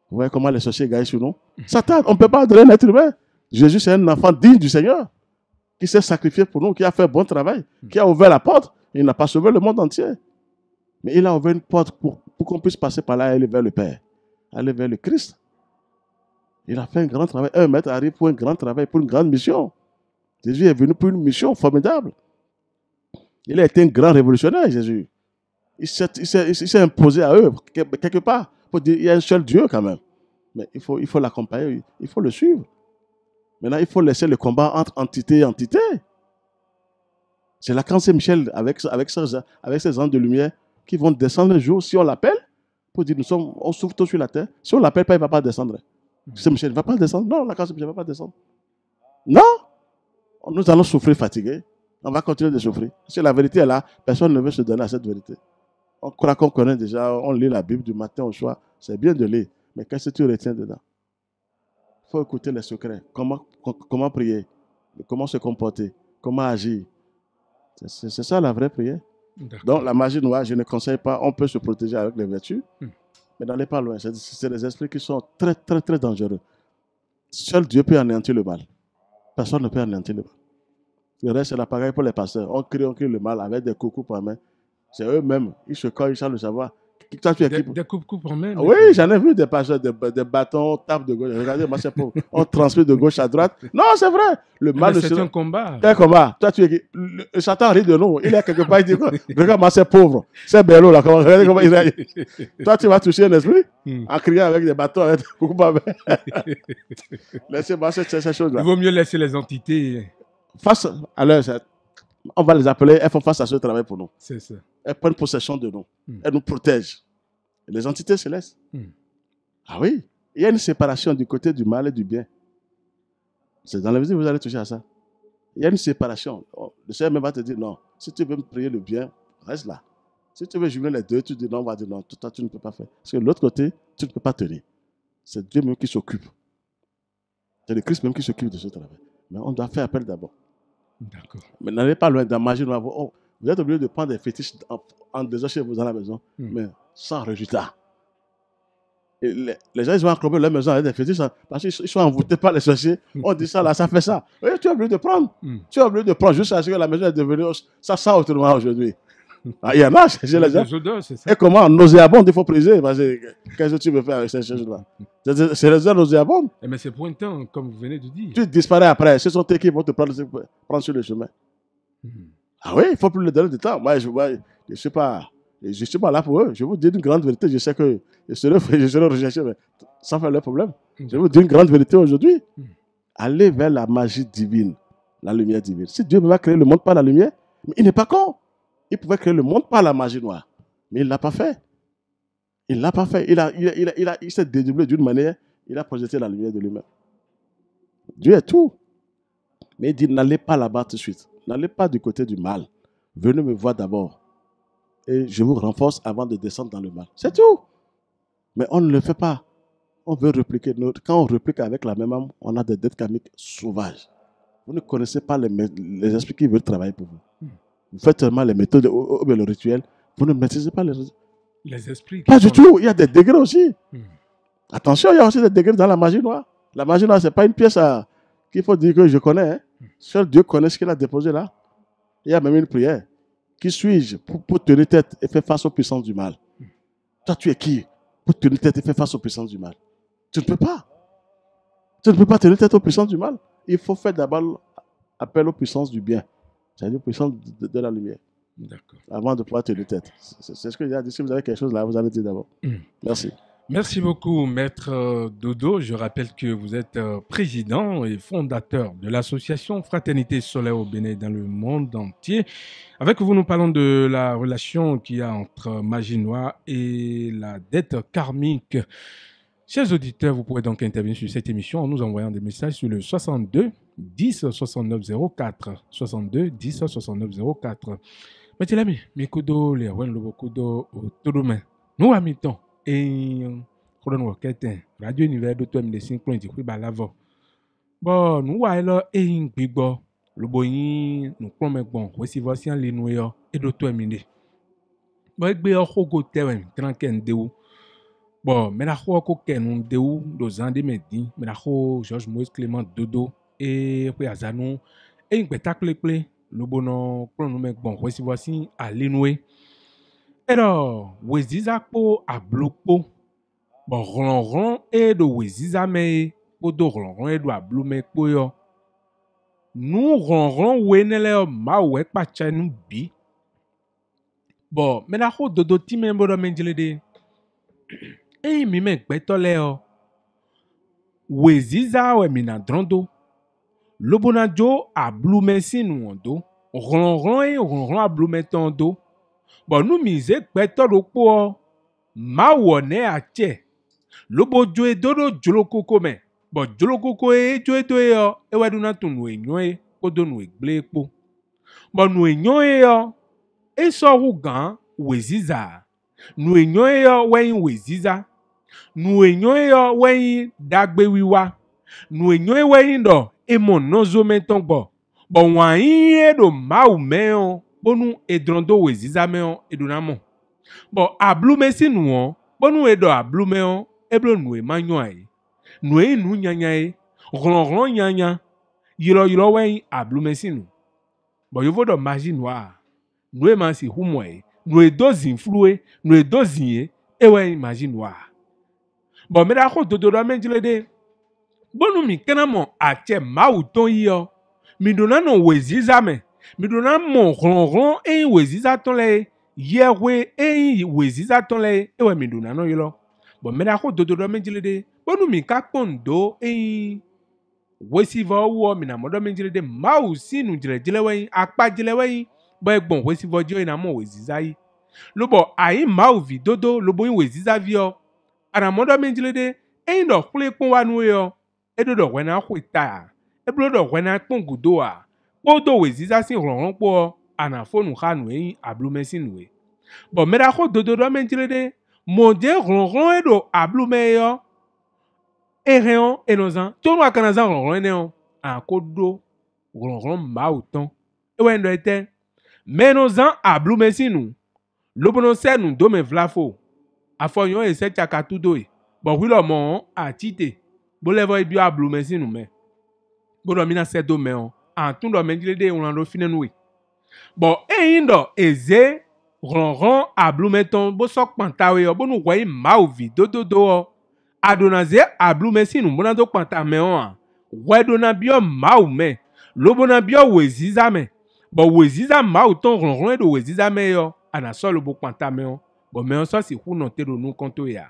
Vous voyez comment les sorciers gagnent sur nous? Ça tarde, on ne peut pas adorer l'être humain. Jésus, c'est un enfant digne du Seigneur, qui s'est sacrifié pour nous, qui a fait bon travail, qui a ouvert la porte. Il n'a pas sauvé le monde entier. Mais il a ouvert une porte pour qu'on puisse passer par là et aller vers le Père, aller vers le Christ. Il a fait un grand travail. Un maître arrive pour un grand travail, pour une grande mission. Jésus est venu pour une mission formidable. Il a été un grand révolutionnaire, Jésus. Il s'est imposé à eux, quelque part, pour dire qu'il y a un seul Dieu quand même. Mais il faut l'accompagner, il faut le suivre. Maintenant, il faut laisser le combat entre entité et entité. C'est l'archange Saint-Michel avec ses anges de lumière qui vont descendre un jour, si on l'appelle, pour dire on souffre tous sur la terre. Si on ne l'appelle pas, il ne va pas descendre. Saint-Michel ne va pas descendre. Non, l'archange Saint-Michel ne va pas descendre. Non! Nous allons souffrir fatigués. On va continuer de souffrir. Si la vérité est là, personne ne veut se donner à cette vérité. On croit qu'on connaît déjà, on lit la Bible du matin au soir. C'est bien de lire. Mais qu'est-ce que tu retiens dedans? Il faut écouter les secrets. Comment prier? Comment se comporter? Comment agir? C'est ça la vraie prière. Donc la magie noire, je ne conseille pas. On peut se protéger avec les vertus. Mais n'allez pas loin. C'est des esprits qui sont très, très, très dangereux. Seul Dieu peut anéantir le mal. Personne ne peut anéantir le mal. Le reste, c'est l'appareil pour les pasteurs. On crie le mal avec des coucous par main. C'est eux-mêmes. Ils se collent, ils savent le savoir. Des coups en main. Oui, j'en ai vu des pasteurs, des bâtons, tapent de gauche. Regardez, moi, c'est pauvre. On transmet de gauche à droite. Non, c'est vrai. Le mal c'est un combat. Quel combat? Toi, Satan rit de nous. Il est quelque part, il dit, regarde, moi, c'est pauvre. C'est bello, là. Regardez comment il réagit. Toi, tu vas toucher un esprit en criant avec des bâtons, avec des coups par main. Laissez-moi ces choses-là. Il vaut mieux laisser les entités. Face à leur, on va les appeler, elles font face à ce travail pour nous. C'est ça. Elles prennent possession de nous. Elles nous protègent. Les entités célestes. Ah oui, il y a une séparation du côté du mal et du bien. C'est dans la vie que vous allez toucher à ça. Il y a une séparation. Le Seigneur même va te dire non. Si tu veux me prier le bien, reste là. Si tu veux jumeler les deux, tu dis non, on va dire non. Toi, tu ne peux pas faire. Parce que de l'autre côté, tu ne peux pas tenir. C'est Dieu même qui s'occupe. C'est le Christ même qui s'occupe de ce travail. Mais on doit faire appel d'abord. D'accord. Mais n'allez pas loin dans la magie noire. Oh, vous êtes obligé de prendre des fétiches en deux heures chez vous dans la maison, mais sans résultat. Et les gens, ils vont accrocher leur maison avec des fétiches parce qu'ils sont envoûtés par les sorciers. On dit ça, là, ça fait ça. Et tu es obligé de prendre. Tu es obligé de prendre jusqu'à ce que la maison est devenue. Ça sent autrement aujourd'hui. Il y en a chez les gens. Odeurs, c'est ça. Et comment nauséabonde, il faut priser. Qu'est-ce que tu veux faire avec ces choses-là? C'est les heures nauséabondes. Mais c'est pointant, comme vous venez de dire. Tu disparais après. Ce sont eux qui vont te prendre sur le chemin. Ah oui, il ne faut plus leur donner du temps. Moi, je ne suis pas là pour eux. Je vous dis une grande vérité. Je sais que je serai recherché, mais ça fait leur problème. Je vous dis une grande vérité aujourd'hui. Allez vers la magie divine, la lumière divine. Si Dieu va créer le monde par la lumière, mais il n'est pas con. Il pouvait créer le monde par la magie noire. Mais il ne l'a pas fait. Il ne l'a pas fait. Il s'est dédoublé d'une manière. Il a projeté la lumière de lui-même. Dieu est tout. Mais il dit, n'allez pas là-bas tout de suite. N'allez pas du côté du mal. Venez me voir d'abord. Et je vous renforce avant de descendre dans le mal. C'est tout. Mais on ne le fait pas. On veut répliquer. Quand on réplique avec la même âme, on a des dettes karmiques sauvages. Vous ne connaissez pas les esprits qui veulent travailler pour vous. Vous faites seulement les méthodes ou le rituel. Vous ne maîtrisez pas les esprits. Pas du tout. Il y a des degrés aussi. Attention, il y a aussi des degrés dans la magie noire. La magie noire, ce n'est pas une pièce qu'il faut dire que je connais. Hein. Seul Dieu connaît ce qu'il a déposé là. Il y a même une prière. Qui suis-je pour tenir tête et faire face aux puissances du mal? Toi, tu es qui pour tenir tête et faire face aux puissances du mal? Tu ne peux pas. Tu ne peux pas tenir tête aux puissances du mal. Il faut faire d'abord appel aux puissances du bien. C'est-à-dire aux puissances de la lumière. D'accord. Avant de pouvoir tenir tête. C'est ce que j'ai dit. Si vous avez quelque chose là, vous allez dire d'abord. Merci. Merci beaucoup, Maître Dodo. Je rappelle que vous êtes président et fondateur de l'association Fraternité Solaire au Bénin dans le monde entier. Avec vous, nous parlons de la relation qu'il y a entre magie noire et la dette karmique. Chers auditeurs, vous pourrez donc intervenir sur cette émission en nous envoyant des messages sur le 62 10 69 04. 62 10 69 04. Mais l'ami, mes kudo, les wen le kudo, tout le monde. Nous, à mi-temps. Et radio univers de toi me dessin plan dit ba lavo bon nous wa lo e gbigbo lo boyin nous plan me bon we si voici en linu yo e do toi mi de bon egbe o kogo tewe tranken de ou bon me la ko ko kenu de ou do zande me din me la ko Georges Moïse Clément Dodo et puis azanu e spectacle ple lo bono plan nous me bon we si voici à linu alors we zizapo a bloco. Bon, ron et de wezizame pour do ron et do ablume koyo. Nous ron wenele ma we pacha nu bi. Bon, mais la ho dodo ti me bodo menjele de. Eh mi me gbeto le o. Weziza we mina drondo. Lobona jo ablume sinu ondo. Ron et ron ablume tondo. Bon, nous mise gbeto ro po ma wone ache. Lobo joe dodo jolokoko me bo jolokoko joe do yo e wa duna tunu enyo ko do nu egble epo bo nu enyo yo e so hu gan weziza nu enyo yo weyin weziza nu enyo yo weyin dagbe wiwa nu enyo weyin do e mo nozo meton gbo bo wan yin e do mau me o bonu edrondo weziza me o eduna mo bo ablume sinu o bonu edo ablume o eblo nue manyoai nue nu nyanyai ron nyanya yilo wen ablumesinu bo yovo do magie noire nue man si humoi nue dozin flue nue dozin wen magie noire bo me da ko dodo menjile de bonu mi kana mo ache mauton yo mi dona no weziza me mi dona mo ron weziza ton le yewe weziza ton le ewe mi dona no yilo bon me da ko dodo menjile de bonu mi ka pondo wesivo wo mi na modo menjile de mau sinu jile wen apa jile wen bo egbon wesivo jo ina mo weziza yi lobo ayi mau vi dodo lobo yin weziza vi o ana modo menjile de do kule pon wa nu yo edodo wena kwita eblodo wena pon gudo a podo weziza sin ronron po ana fonu khanu ablumesinu we bon me da ko dodo menjile de mon Dieu ronron edo ablume yo Ereon enozan. Tout nous kanazan ronron en kodo ronron mauton. Ewen do ete. Menozan a blou mesinu. Lobono se nous do me vlafo. Afonyon e se chakatu doe. Bon wilo mon a tite. Bo levo e bio a blou mesinu me. Bo do mina se do me on. En tout do menjile de on do fine noui. Bon e indo eze ronron a blou meton bo sok pantawe yo. Bo nou woyi mauvi do. Adonaze a blou mesinu bona do panta me on. Wedona bio mau me. Lobona bio weziza me. Bon weziza mau ton ronron do weziza me yo. Ana solo bo panta me on. Bon me on so si hu non te do nou konto ya.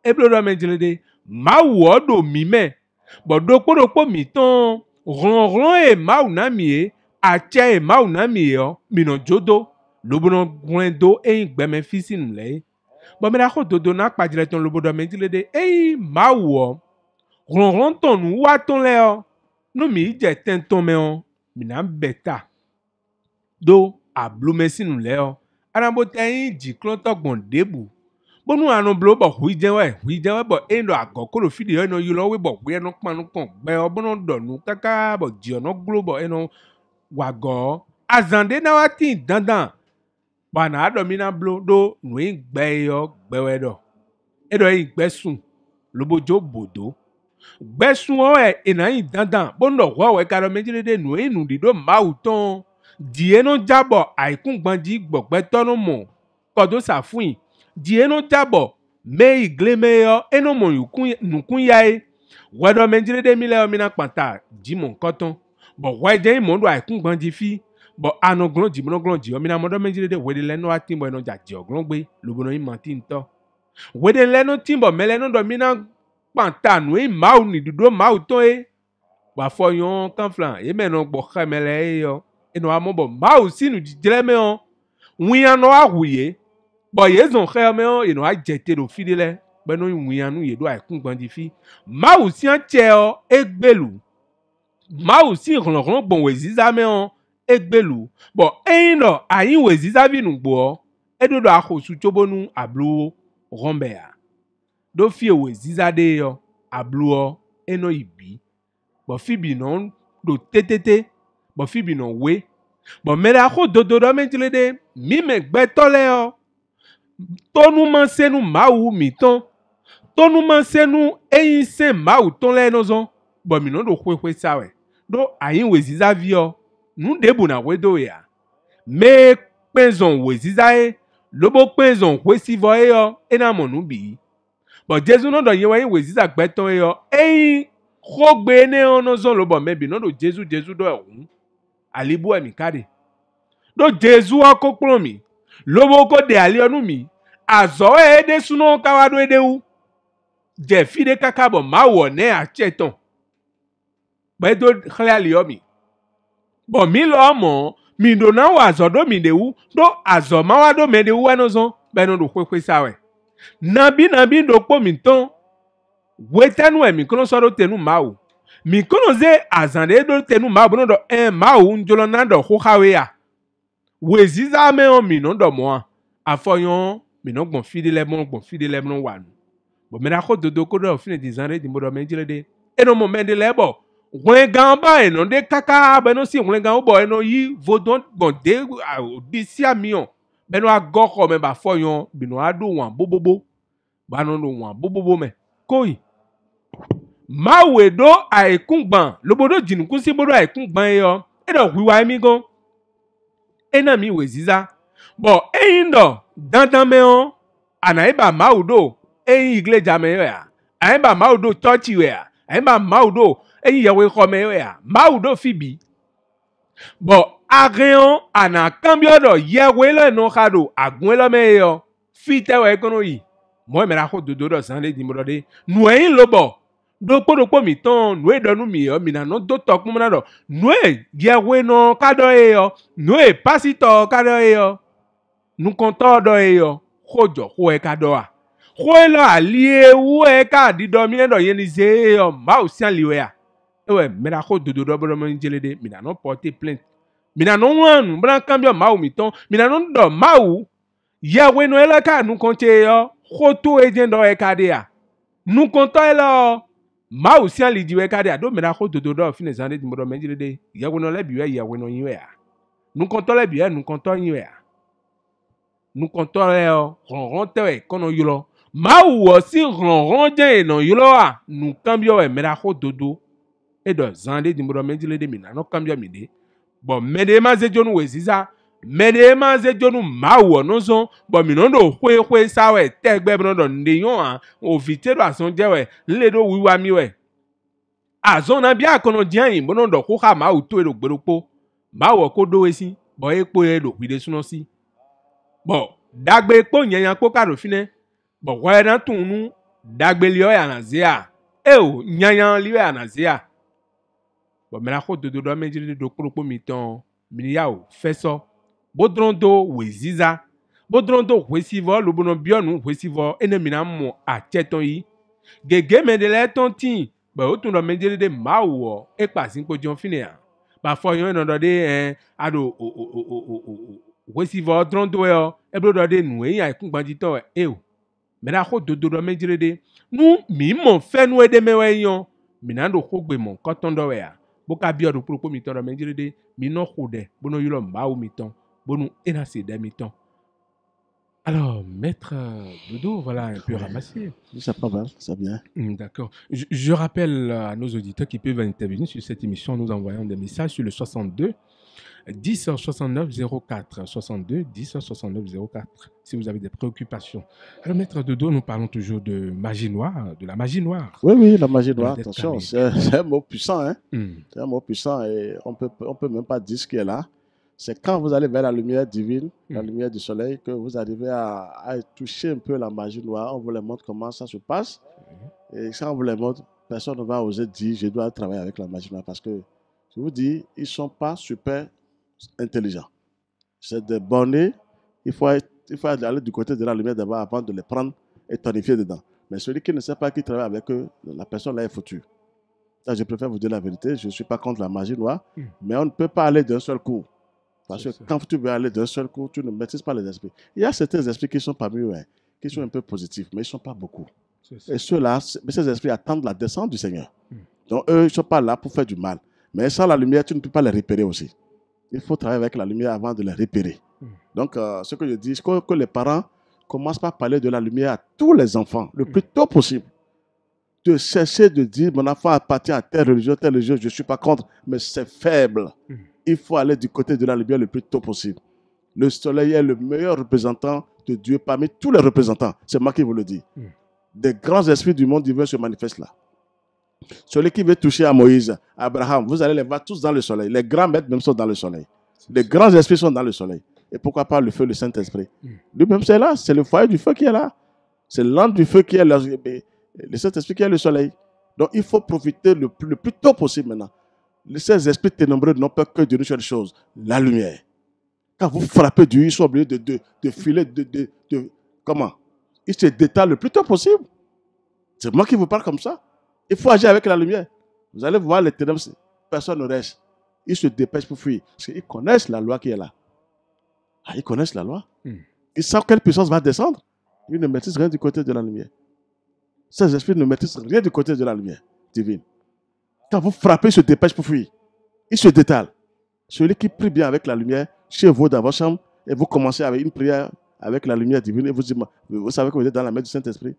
E blo do menjile de mau odo mi me. Bon do po mi ton ronron e mau na mi e. Ache e mau na mi yo. Mino jodo. Lobono gwendo e gbeme fisi nou le. Bon me da ko dodo na pa dire ton lobo do menjile de mau o. Ronron ton nou wa ton le o. Nou mi je ten ton me on. Mina beta. Do a blou mesi nou le o. Arambo te di klontok bon debu. Bon nou anon blo bo huijenwe bo endo agoko lo fidi eno yulo we bo we no panu kon gbe o bono do nou kaka bo di ono glo bo eno wago azande na wati dandan. Bana ado mina blo do nou gbe yo gbewe do. Edo gbe sun lobo jo bodo. Gbe sun o ena dandan bono wo we karo mejile de nou enu di do mauton. Die no jabo aikun gbanji gbogbe tono mo kodo safun die no jabo me igleme yo eno mo nukun yae wedo menjire de mile o mina panta ji mo nkoton bo weje mo ndo aikun gbanji fi bo anoglon ji o mina modo menjire de wede leno atimbo eno jaji oglon gbe lobono yi manti nto wede leno timbo mele no do mina panta nu e mau ni dudo mau ton wa foyon kanflan e meno gbo khamele yo eno amobo mau sinu jijele me on wiyan no ahuye bo yezon khe me on eno a jete do fidele beno wiyan nu yedo aikun gbandi fi mau si an che o egbelu mau si ronron bon weziza me on egbelu bo eno ayin weziza bi nu gbo edodo akhosu chobonu ablu rombea do fi weziza de yo ablu eno ibi bo fibi non do tetete bo fibi non we bo mere akho dodo menjile de mi me gbe tole o tonu man senu mau mi ton tonu man senu eyin se mau ton le nozon bo mi no do kwekwe sawe do ayin weziza vi o nu debu na wedo ya me penzon weziza lobo penzon kwesivo yo ena monu bi bo jesu no do yen wa yin weziza gbe ton yo eyin khogbe ne onozon lobo mebi no do jesu do ehun alibu emi kade do jesu akopron mi lobo ko de ali onu mi azo ede suno kawado edewu je fide kakabo mawo ne acheton be do khale ali omi bo mi lo mo mi do na wa azo do mi dewu do azo mawado me dewu enozon be no do kwekwe sawe nabi do po mi ton wetenu emi kono so do tenu mawo mi kono ze azande do tenu mawo no do mawo njolo na do khohawe ya weziza me on mi no do mo afoyon mi no gbon fidele mon wanu bo me da ko dodo ko do fine di zanre di mo do menjile de eno mo mende lebo wen gan ba eno de kaka be no si wen gan bo eno yi vodon gbon de di si amion be no agoko me ba foyon bi no ado wan bobobo ba no do wan bobobo me koi mawe do aikungban lobodo jinukun si bodo aikungban yo edo wiwa mi gan ena mi weziza bo eindo dandan me on anaiba maudo eyin igleja me ya anaiba maudo church we ya anaiba maudo eyin yewe ko me ya maudo fibi bo ageon ana cambio do yewe le no khado agun lo me yo fitewe kono yi mo me ra ko dodo do san le di mo do de nu eyin lobo dopo mi ton nu edonu mi yo mi na no do tok mo na do nu yewe no kado yo nu pasito kado yo nu konto do yo khojo kho e kado a kho lo alie wu e ka di do mi do yen ze yo ma o sian liwe a ewe me ra ko dodo do bo mo njele de mi na no porter plainte mi na no wanu bran cambio ma o mi ton mi na no do ma o yewe no ele ka nu konte yo kho to ejen do e kade a nu konto e lo Ma aussi en lidiwe kade ado mena ko dodo fine zande dimodo menjire de yawono le biwe yawono yiwe ya. Nous comptons les biens, nous comptons yiwe ya. Nous comptons les ronron tewe kono yulo. Ma ou si ronron je no yulo a nous cambio e mena ko dodo e do zande dimodo menjire de mina no cambio mide. Bon mede ma ze jonu weziza mede ma ze jonu ma wo no so bon mi no do hwe sawe tegbe no do ndeyon a o vite do ason je we le do wiwa mi we azon na bia kono dian yin bono do ko ha ma o to e do gberopo ma wo ko do esi bo epo e do pide suno si bon dagbe epo yanyan ko ka do fine bon wa na tunu dagbe li o ya na zia e o yanyan li o ya na zia bon mena ko do menjiri do koropo mi ton mi ya o feso bodrondo weziza bodrondo wesivo lobono bionu wesivo ene mina mo acheton yi gege medele ton tin ba o tun do menjiri de mawo e pasin po jon fine ya ba fo yon no do de ado wesivo drondo e bro do de nu e yan ikun gbanji to e o mena ko do menjiri de nu mi mo fe nu e de mewe yon minando ko gbe mo koton do we ya boka bi odo propo mi ton do menjiri de mi no khode bono yulo mbawo mi ton bono enase de mi ton. Alors, maître Dodo, voilà un peu ramassé. C'est pas mal, c'est bien. D'accord. Je rappelle à nos auditeurs qui peuvent intervenir sur cette émission en nous envoyant des messages sur le 62 10 69 04 62 10 69 04 si vous avez des préoccupations. Alors, maître Dodo, nous parlons toujours de magie noire, de la magie noire. Oui, la magie noire, attention, c'est un mot puissant, hein. C'est un mot puissant et on peut même pas dire ce qui est là. C'est quand vous allez vers la lumière divine, la lumière du soleil, que vous arrivez à toucher un peu la magie noire. On vous les montre comment ça se passe. Et quand on vous les montre, personne ne va oser dire je dois travailler avec la magie noire parce que, je vous dis, ils ne sont pas super intelligents. C'est des bornés. Il faut aller du côté de la lumière d'abord avant de les prendre et tonifier dedans. Mais celui qui ne sait pas qui travaille avec eux, la personne là est foutue. Là, je préfère vous dire la vérité. Je ne suis pas contre la magie noire, mais on ne peut pas aller d'un seul coup. Parce que quand tu veux aller d'un seul coup, tu ne maîtrises pas les esprits. Il y a certains esprits qui sont parmi eux, qui sont un peu positifs, mais ils ne sont pas beaucoup. Et ceux-là, ces esprits attendent la descente du Seigneur. Donc eux, ils ne sont pas là pour faire du mal. Mais sans la lumière, tu ne peux pas les repérer aussi. Il faut travailler avec la lumière avant de les repérer. Donc, ce que je dis, c'est que les parents commencent par parler de la lumière à tous les enfants, le plus tôt possible. De cesser de dire, mon enfant appartient à telle religion, je ne suis pas contre, mais c'est faible. Il faut aller du côté de la lumière le plus tôt possible. Le soleil est le meilleur représentant de Dieu parmi tous les représentants. C'est moi qui vous le dis. Des grands esprits du monde divin se manifestent là. Celui qui veut toucher à Moïse, à Abraham, vous allez les voir tous dans le soleil. Les grands maîtres même sont dans le soleil. Les grands esprits sont dans le soleil. Et pourquoi pas le feu, le Saint-Esprit? Lui-même, c'est là. C'est le foyer du feu qui est là. C'est l'âme du feu qui est là. Le Saint-Esprit qui est le soleil. Donc, il faut profiter le plus tôt possible maintenant. Ces esprits ténébreux n'ont peur que d'une seule chose, la lumière. Quand vous frappez Dieu, ils sont obligés de filer, comment? Ils se détalent le plus tôt possible. C'est moi qui vous parle comme ça. Il faut agir avec la lumière. Vous allez voir les ténèbres, personne ne reste. Ils se dépêchent pour fuir. Parce qu'ils connaissent la loi qui est là. Ils connaissent la loi. Ils savent quelle puissance va descendre. Ils ne maîtrisent rien du côté de la lumière. Ces esprits ne maîtrisent rien du côté de la lumière divine. Quand vous frappez, ils se dépêchent pour fuir. Ils se détalent. Celui qui prie bien avec la lumière, chez vous, dans votre chambre, et vous commencez avec une prière avec la lumière divine, et vous savez que vous êtes dans la main du Saint-Esprit.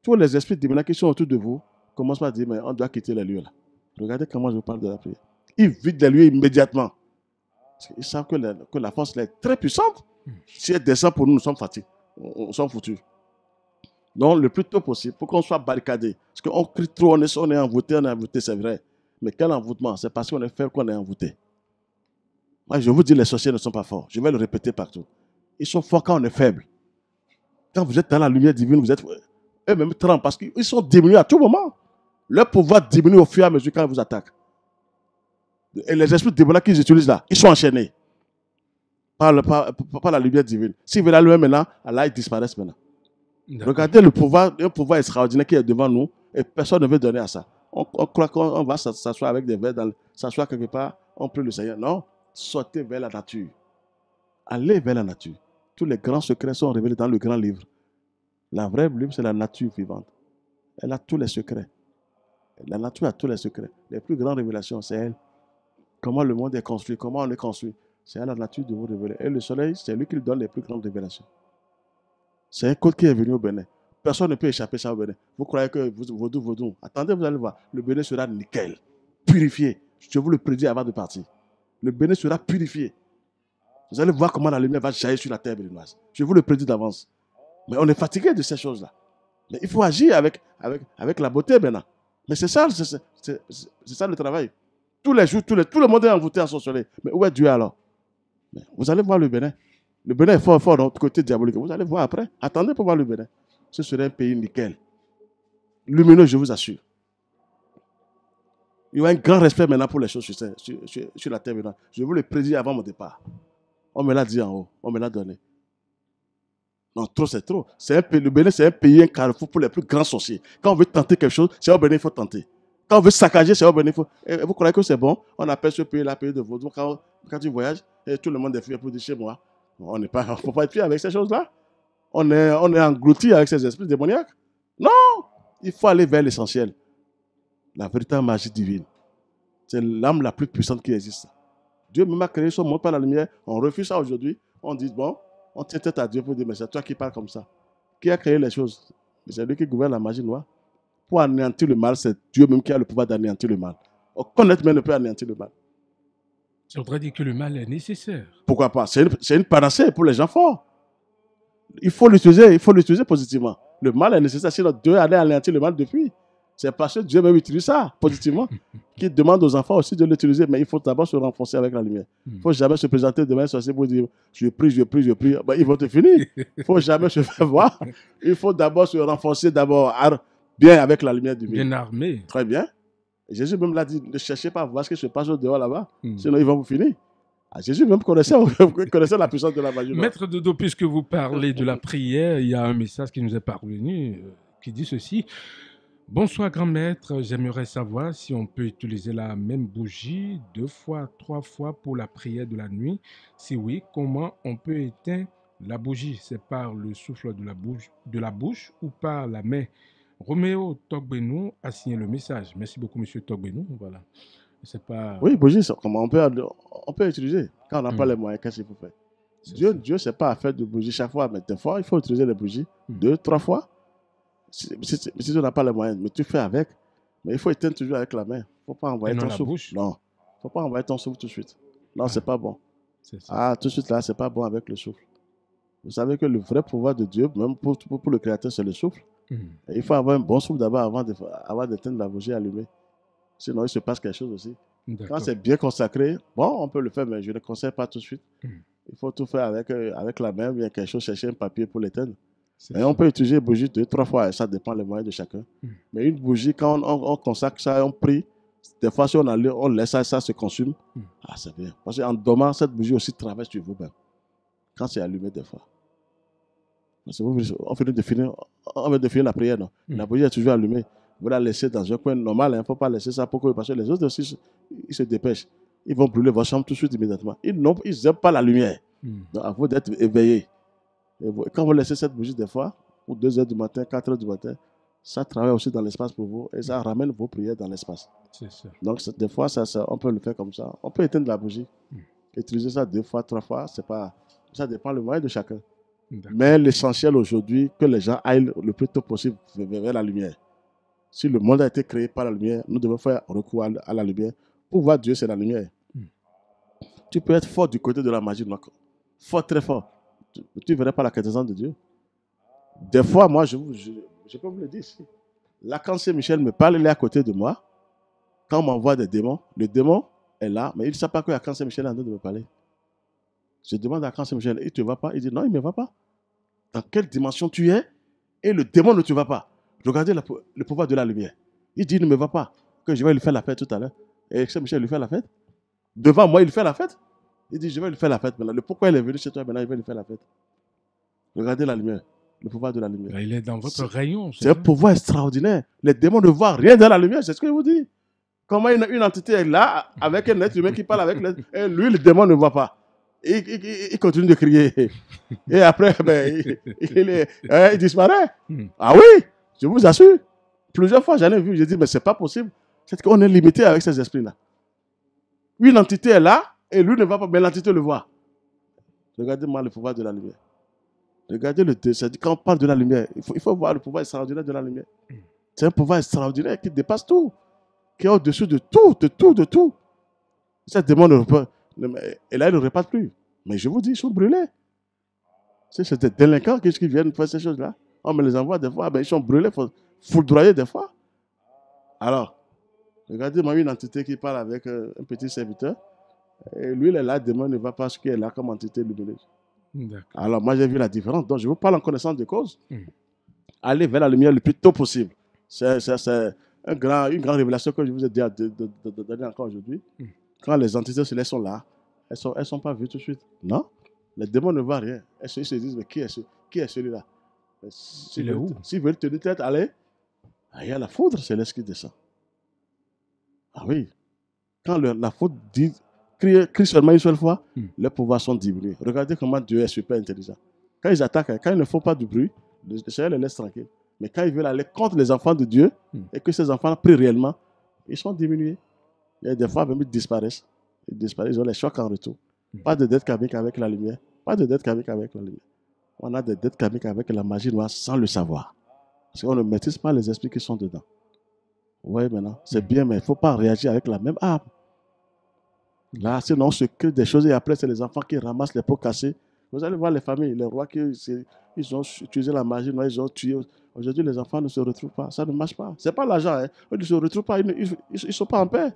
Tous les esprits divins qui sont autour de vous commencent par dire, mais on doit quitter les lieux là. Regardez comment je vous parle de la prière. Ils vident les lieux immédiatement. Ils savent que la force est très puissante. Si elle descend pour nous, nous sommes fatigués. Nous sommes foutus. Donc, le plus tôt possible, pour qu'on soit barricadé. Parce qu'on crie trop, on est envoûté, c'est vrai. Mais quel envoûtement? C'est parce qu'on est faible qu'on est envoûté. Moi, je vous dis, les sorciers ne sont pas forts. Je vais le répéter partout. Ils sont forts quand on est faible. Quand vous êtes dans la lumière divine, vous êtes eux-mêmes tremblent parce qu'ils sont diminués à tout moment. Leur pouvoir diminue au fur et à mesure quand ils vous attaquent. Et les esprits démoniaques qu'ils utilisent là, ils sont enchaînés par la lumière divine. S'ils veulent aller maintenant, là, ils disparaissent maintenant. Regardez le pouvoir, un pouvoir extraordinaire qui est devant nous et personne ne veut donner à ça. On croit qu'on va s'asseoir avec des verres, s'asseoir quelque part, on prie le Seigneur. Non, sortez vers la nature. Allez vers la nature. Tous les grands secrets sont révélés dans le grand livre. La vraie livre, c'est la nature vivante. Elle a tous les secrets. La nature a tous les secrets. Les plus grandes révélations, c'est elle. Comment le monde est construit, comment on est construit. C'est à la nature de vous révéler. Et le soleil, c'est lui qui donne les plus grandes révélations. C'est un code qui est venu au Bénin. Personne ne peut échapper ça au Bénin. Vous croyez que vaudou. Attendez, vous allez voir. Le Bénin sera nickel, purifié. Je vous le prédis avant de partir. Le Bénin sera purifié. Vous allez voir comment la lumière va jaillir sur la terre béninoise. Je vous le prédis d'avance. Mais on est fatigué de ces choses-là. Mais il faut agir avec la beauté maintenant. Mais c'est ça le travail. Tous les jours, tout le monde est envoûté à son soleil. Mais où est Dieu alors? Mais vous allez voir le Bénin. Le Bénin est fort dans notre côté diabolique. Vous allez voir après. Attendez pour voir le Bénin. Ce serait un pays nickel. Lumineux, je vous assure. Il y aura un grand respect maintenant pour les choses sur la terre maintenant. Je vous le prédis avant mon départ. On me l'a dit en haut. On me l'a donné. Non, trop, c'est trop. Le Bénin, c'est un pays, un carrefour pour les plus grands sorciers. Quand on veut tenter quelque chose, c'est au Bénin qu'il faut tenter. Quand on veut saccager, c'est au Bénin. Vous croyez que c'est bon? On appelle ce pays la pays de vaudou. Quand tu voyages, et tout le monde est fier pour dire chez moi. On ne faut pas être fier avec ces choses-là. On est englouti avec ces esprits démoniaques. Non! Il faut aller vers l'essentiel. La véritable magie divine. C'est l'âme la plus puissante qui existe. Dieu même a créé son monde par la lumière. On refuse ça aujourd'hui. On dit, bon, on tient tête à Dieu pour dire, mais c'est toi qui parles comme ça. Qui a créé les choses? C'est lui qui gouverne la magie noire. Pour anéantir le mal, c'est Dieu même qui a le pouvoir d'anéantir le mal. Aucun être humain ne peut anéantir le mal. Ça voudrait dire que le mal est nécessaire. Pourquoi pas? C'est une panacée pour les gens forts. Il faut l'utiliser positivement. Le mal est nécessaire, sinon Dieu allait anéantir le mal depuis. C'est parce que Dieu même utilise ça positivement, qui demande aux enfants aussi de l'utiliser. Mais il faut d'abord se renforcer avec la lumière. Il ne faut jamais se présenter demain sorcier pour dire je prie. Ben, ils vont te finir. Il ne faut jamais se faire voir. Il faut d'abord se renforcer bien avec la lumière divine. Bien armé. Très bien. Et Jésus même l'a dit, ne cherchez pas à voir ce qui se passe au dehors là-bas. Sinon ils vont vous finir. Jésus même connaissait la puissance de la magie. Maître Dodo, puisque vous parlez de la prière, il y a un message qui nous est parvenu qui dit ceci. Bonsoir grand maître, j'aimerais savoir si on peut utiliser la même bougie 2 fois, 3 fois pour la prière de la nuit. Si oui, comment on peut éteindre la bougie? C'est par le souffle de la bouche ou par la main? Roméo Togbenou a signé le message. Merci beaucoup monsieur Togbenou. Voilà. C'est pas... Oui, bougie, comment on peut utiliser. Quand on n'a pas les moyens, qu'est-ce qu'il faut faire? Dieu, c'est pas à faire de bougie chaque fois, mais des fois, il faut utiliser les bougies 2, 3 fois. Si tu n'as pas les moyens, mais tu fais avec. Mais il faut éteindre toujours avec la main. Il ne faut pas envoyer ton souffle. Non, il ne faut pas envoyer ton souffle tout de suite. Non, c'est pas bon. Tout de suite là, c'est pas bon avec le souffle. Vous savez que le vrai pouvoir de Dieu, même pour le Créateur, c'est le souffle. Et il faut avoir un bon souffle d'abord avant d'éteindre la bougie allumée. Sinon, il se passe quelque chose aussi. Quand c'est bien consacré, bon, on peut le faire, mais je ne conseille pas tout de suite. Il faut tout faire avec la main, bien quelque chose, chercher un papier pour l'éteindre. Et on peut utiliser une bougie 2, 3 fois, et ça dépend des moyens de chacun. Mais une bougie, quand on consacre ça, on prie, des fois, si on laisse ça se consume, c'est bien. Parce qu'en dormant, cette bougie aussi traverse sur vous-même. Quand c'est allumé, des fois. On vient de finir la prière, non? La bougie est toujours allumée. Vous la laissez dans un coin normal, il ne faut pas laisser ça parce que les autres aussi, ils se dépêchent. Ils vont brûler votre chambre tout de suite, immédiatement. Ils n'aiment pas la lumière. Donc, à vous d'être éveillés. Quand vous laissez cette bougie des fois, ou 2 heures du matin, 4 heures du matin, ça travaille aussi dans l'espace pour vous et ça ramène vos prières dans l'espace. Donc des fois, on peut le faire comme ça. On peut éteindre la bougie. Utiliser ça 2 fois, 3 fois, ça dépend le moyen de chacun. Mais l'essentiel aujourd'hui, que les gens aillent le plus tôt possible vers la lumière. Si le monde a été créé par la lumière, nous devons faire recours à la lumière. Pour voir Dieu, c'est la lumière. Tu peux être fort du côté de la magie noire. Fort, très fort. Tu ne verrais pas la quintessence de Dieu. Des fois, moi, je peux vous le dire ici. Là, quand Saint-Michel me parle, il est à côté de moi. Quand on m'envoie des démons, le démon est là, mais il ne sait pas que quand Saint-Michel est en train de me parler. Je demande à quand Saint-Michel, il ne te va pas? Il dit non, il ne me va pas. Dans quelle dimension tu es? Et le démon ne te va pas. Regardez le pouvoir de la lumière. Il dit il ne me va pas. Que je vais lui faire la fête tout à l'heure. Et Saint-Michel lui fait la fête. Devant moi, il fait la fête. Il dit, je vais lui faire la fête maintenant. Pourquoi il est venu chez toi maintenant, il va lui faire la fête. Regardez la lumière, le pouvoir de la lumière. Il est dans votre rayon. C'est un pouvoir extraordinaire. Les démons ne voient rien dans la lumière, c'est ce que je vous dis. Comment une entité est là, avec un être humain qui parle avec l'être, et lui, le démon ne voit pas. Il continue de crier. Et après, il disparaît. Ah oui, je vous assure. Plusieurs fois, j'en ai vu, j'ai dit, mais c'est pas possible. C'est qu'on est limité avec ces esprits-là. Une entité est là, et lui ne va pas, mais l'entité le voit. Regardez-moi le pouvoir de la lumière. Regardez le c'est dit, quand on parle de la lumière, il faut voir le pouvoir extraordinaire de la lumière. C'est un pouvoir extraordinaire qui dépasse tout, qui est au-dessus de tout, de tout, de tout. Cette démon ne repart, et là, il ne repart plus. Mais je vous dis, ils sont brûlés. C'est des délinquants qui viennent faire ces choses-là. On me les envoie des fois, ben, ils sont brûlés, foudroyés des fois. Alors, regardez-moi une entité qui parle avec un petit serviteur. Et lui, il est là, le démon ne va pas ce qui est là comme entité lumineuse. Alors, moi, j'ai vu la différence. Donc, je vous parle en connaissance de cause. Allez vers la lumière le plus tôt possible. C'est une grande révélation que je vous ai dit donner encore aujourd'hui. Quand les entités célestes sont là, elles ne sont pas vues tout de suite. Non, les démons ne voient rien. Ils se disent, mais qui est celui-là? S'ils veulent tenir tête, allez. Il y a la foudre céleste qui descend. Ah oui. Quand la foudre crie seulement une seule fois, les pouvoirs sont diminués. Regardez comment Dieu est super intelligent. Quand ils attaquent, quand ils ne font pas de bruit, le Seigneur les laisse tranquilles. Mais quand ils veulent aller contre les enfants de Dieu, et que ces enfants prient réellement, ils sont diminués. Il y a des fois, même ils disparaissent. Ils ont les chocs en retour. Pas de dette karmique avec la lumière. Pas de dette karmique avec la lumière. On a des dettes karmiques avec la magie noire sans le savoir. Parce qu'on ne maîtrise pas les esprits qui sont dedans. Vous voyez maintenant, c'est bien, mais il ne faut pas réagir avec la même arme. Là, sinon, on se crée des choses et après, c'est les enfants qui ramassent les pots cassés. Vous allez voir les familles, les rois ils ont utilisé la magie noire, ils ont tué. Aujourd'hui, les enfants ne se retrouvent pas. Ça ne marche pas. Ce n'est pas l'argent. Hein. Ils ne se retrouvent pas. Ils ne sont pas en paix.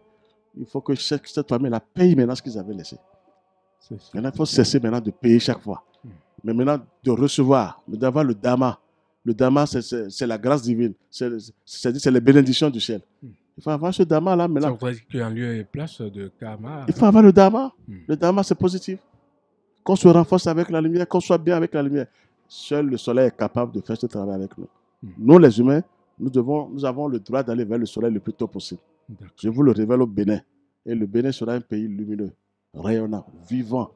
Il faut que cette famille-là paye maintenant ce qu'ils avaient laissé. Maintenant, il faut cesser maintenant de payer chaque fois. Mais maintenant, de recevoir, d'avoir le dharma. Le dharma, c'est la grâce divine. C'est les bénédictions du ciel. Il faut avoir ce dharma-là maintenant. Ça veut dire qu'il y a un lieu et place de karma. Il faut avoir le dharma. Le dharma, c'est positif. Qu'on se renforce avec la lumière, qu'on soit bien avec la lumière. Seul le soleil est capable de faire ce travail avec nous. Nous, les humains, nous avons le droit d'aller vers le soleil le plus tôt possible. Je vous le révèle au Bénin. Et le Bénin sera un pays lumineux, rayonnant, vivant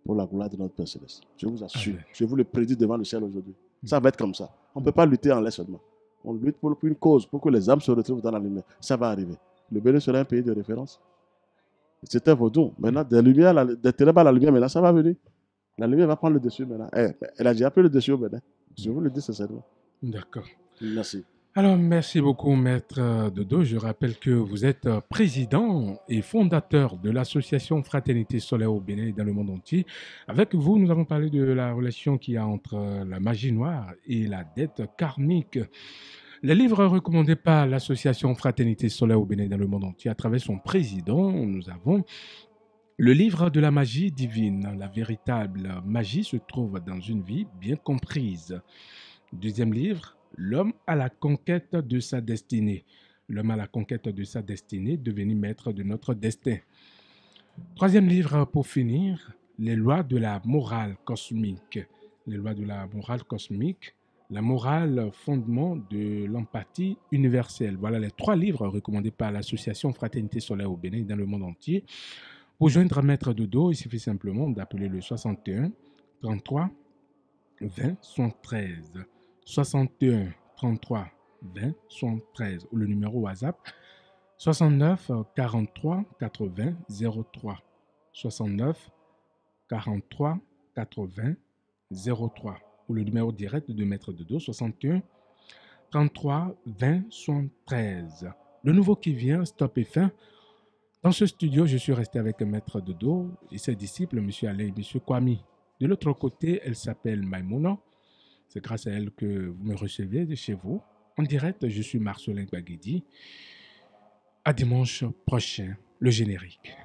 pour la gloire de notre Père Céleste. Je vous assure. Amen. Je vous le prédis devant le ciel aujourd'hui. Ça va être comme ça. On ne peut pas lutter en l'air seulement. On lutte pour une cause, pour que les âmes se retrouvent dans la lumière. Ça va arriver. Le Bénin sera un pays de référence. C'était vos dons. Maintenant, des ténèbres à la lumière, maintenant, ça va venir. La lumière va prendre le dessus maintenant. Elle a déjà pris le dessus au Bénin. Je vous le dis sincèrement. D'accord. Merci. Alors, merci beaucoup, Maître Dodo. Je rappelle que vous êtes président et fondateur de l'association Fraternité Solaire au Bénin et dans le monde entier. Avec vous, nous avons parlé de la relation qu'il y a entre la magie noire et la dette karmique. Les livres recommandés par l'association Fraternité Solaire au Bénin et dans le monde entier, à travers son président, nous avons le livre de la magie divine. La véritable magie se trouve dans une vie bien comprise. Deuxième livre, L'homme à la conquête de sa destinée. L'homme à la conquête de sa destinée, devenir maître de notre destin. Troisième livre, pour finir, Les lois de la morale cosmique. Les lois de la morale cosmique, la morale, fondement de l'empathie universelle. Voilà les 3 livres recommandés par l'association Fraternité Solaire au Bénin et dans le monde entier. Pour joindre Maître Dodo, il suffit simplement d'appeler le 61 33 20 73. 61 33 20 73 ou le numéro WhatsApp 69 43 80 03 69 43 80 03 ou le numéro direct de Maître Dodo 61 33 20 73. Le nouveau qui vient, stop et fin. Dans ce studio, je suis resté avec Maître Dodo et ses disciples, M. Alain et M. Kwame. De l'autre côté, elle s'appelle Maïmouna. C'est grâce à elle que vous me recevez de chez vous. En direct, je suis Marcelin Baguedi. À dimanche prochain, le générique.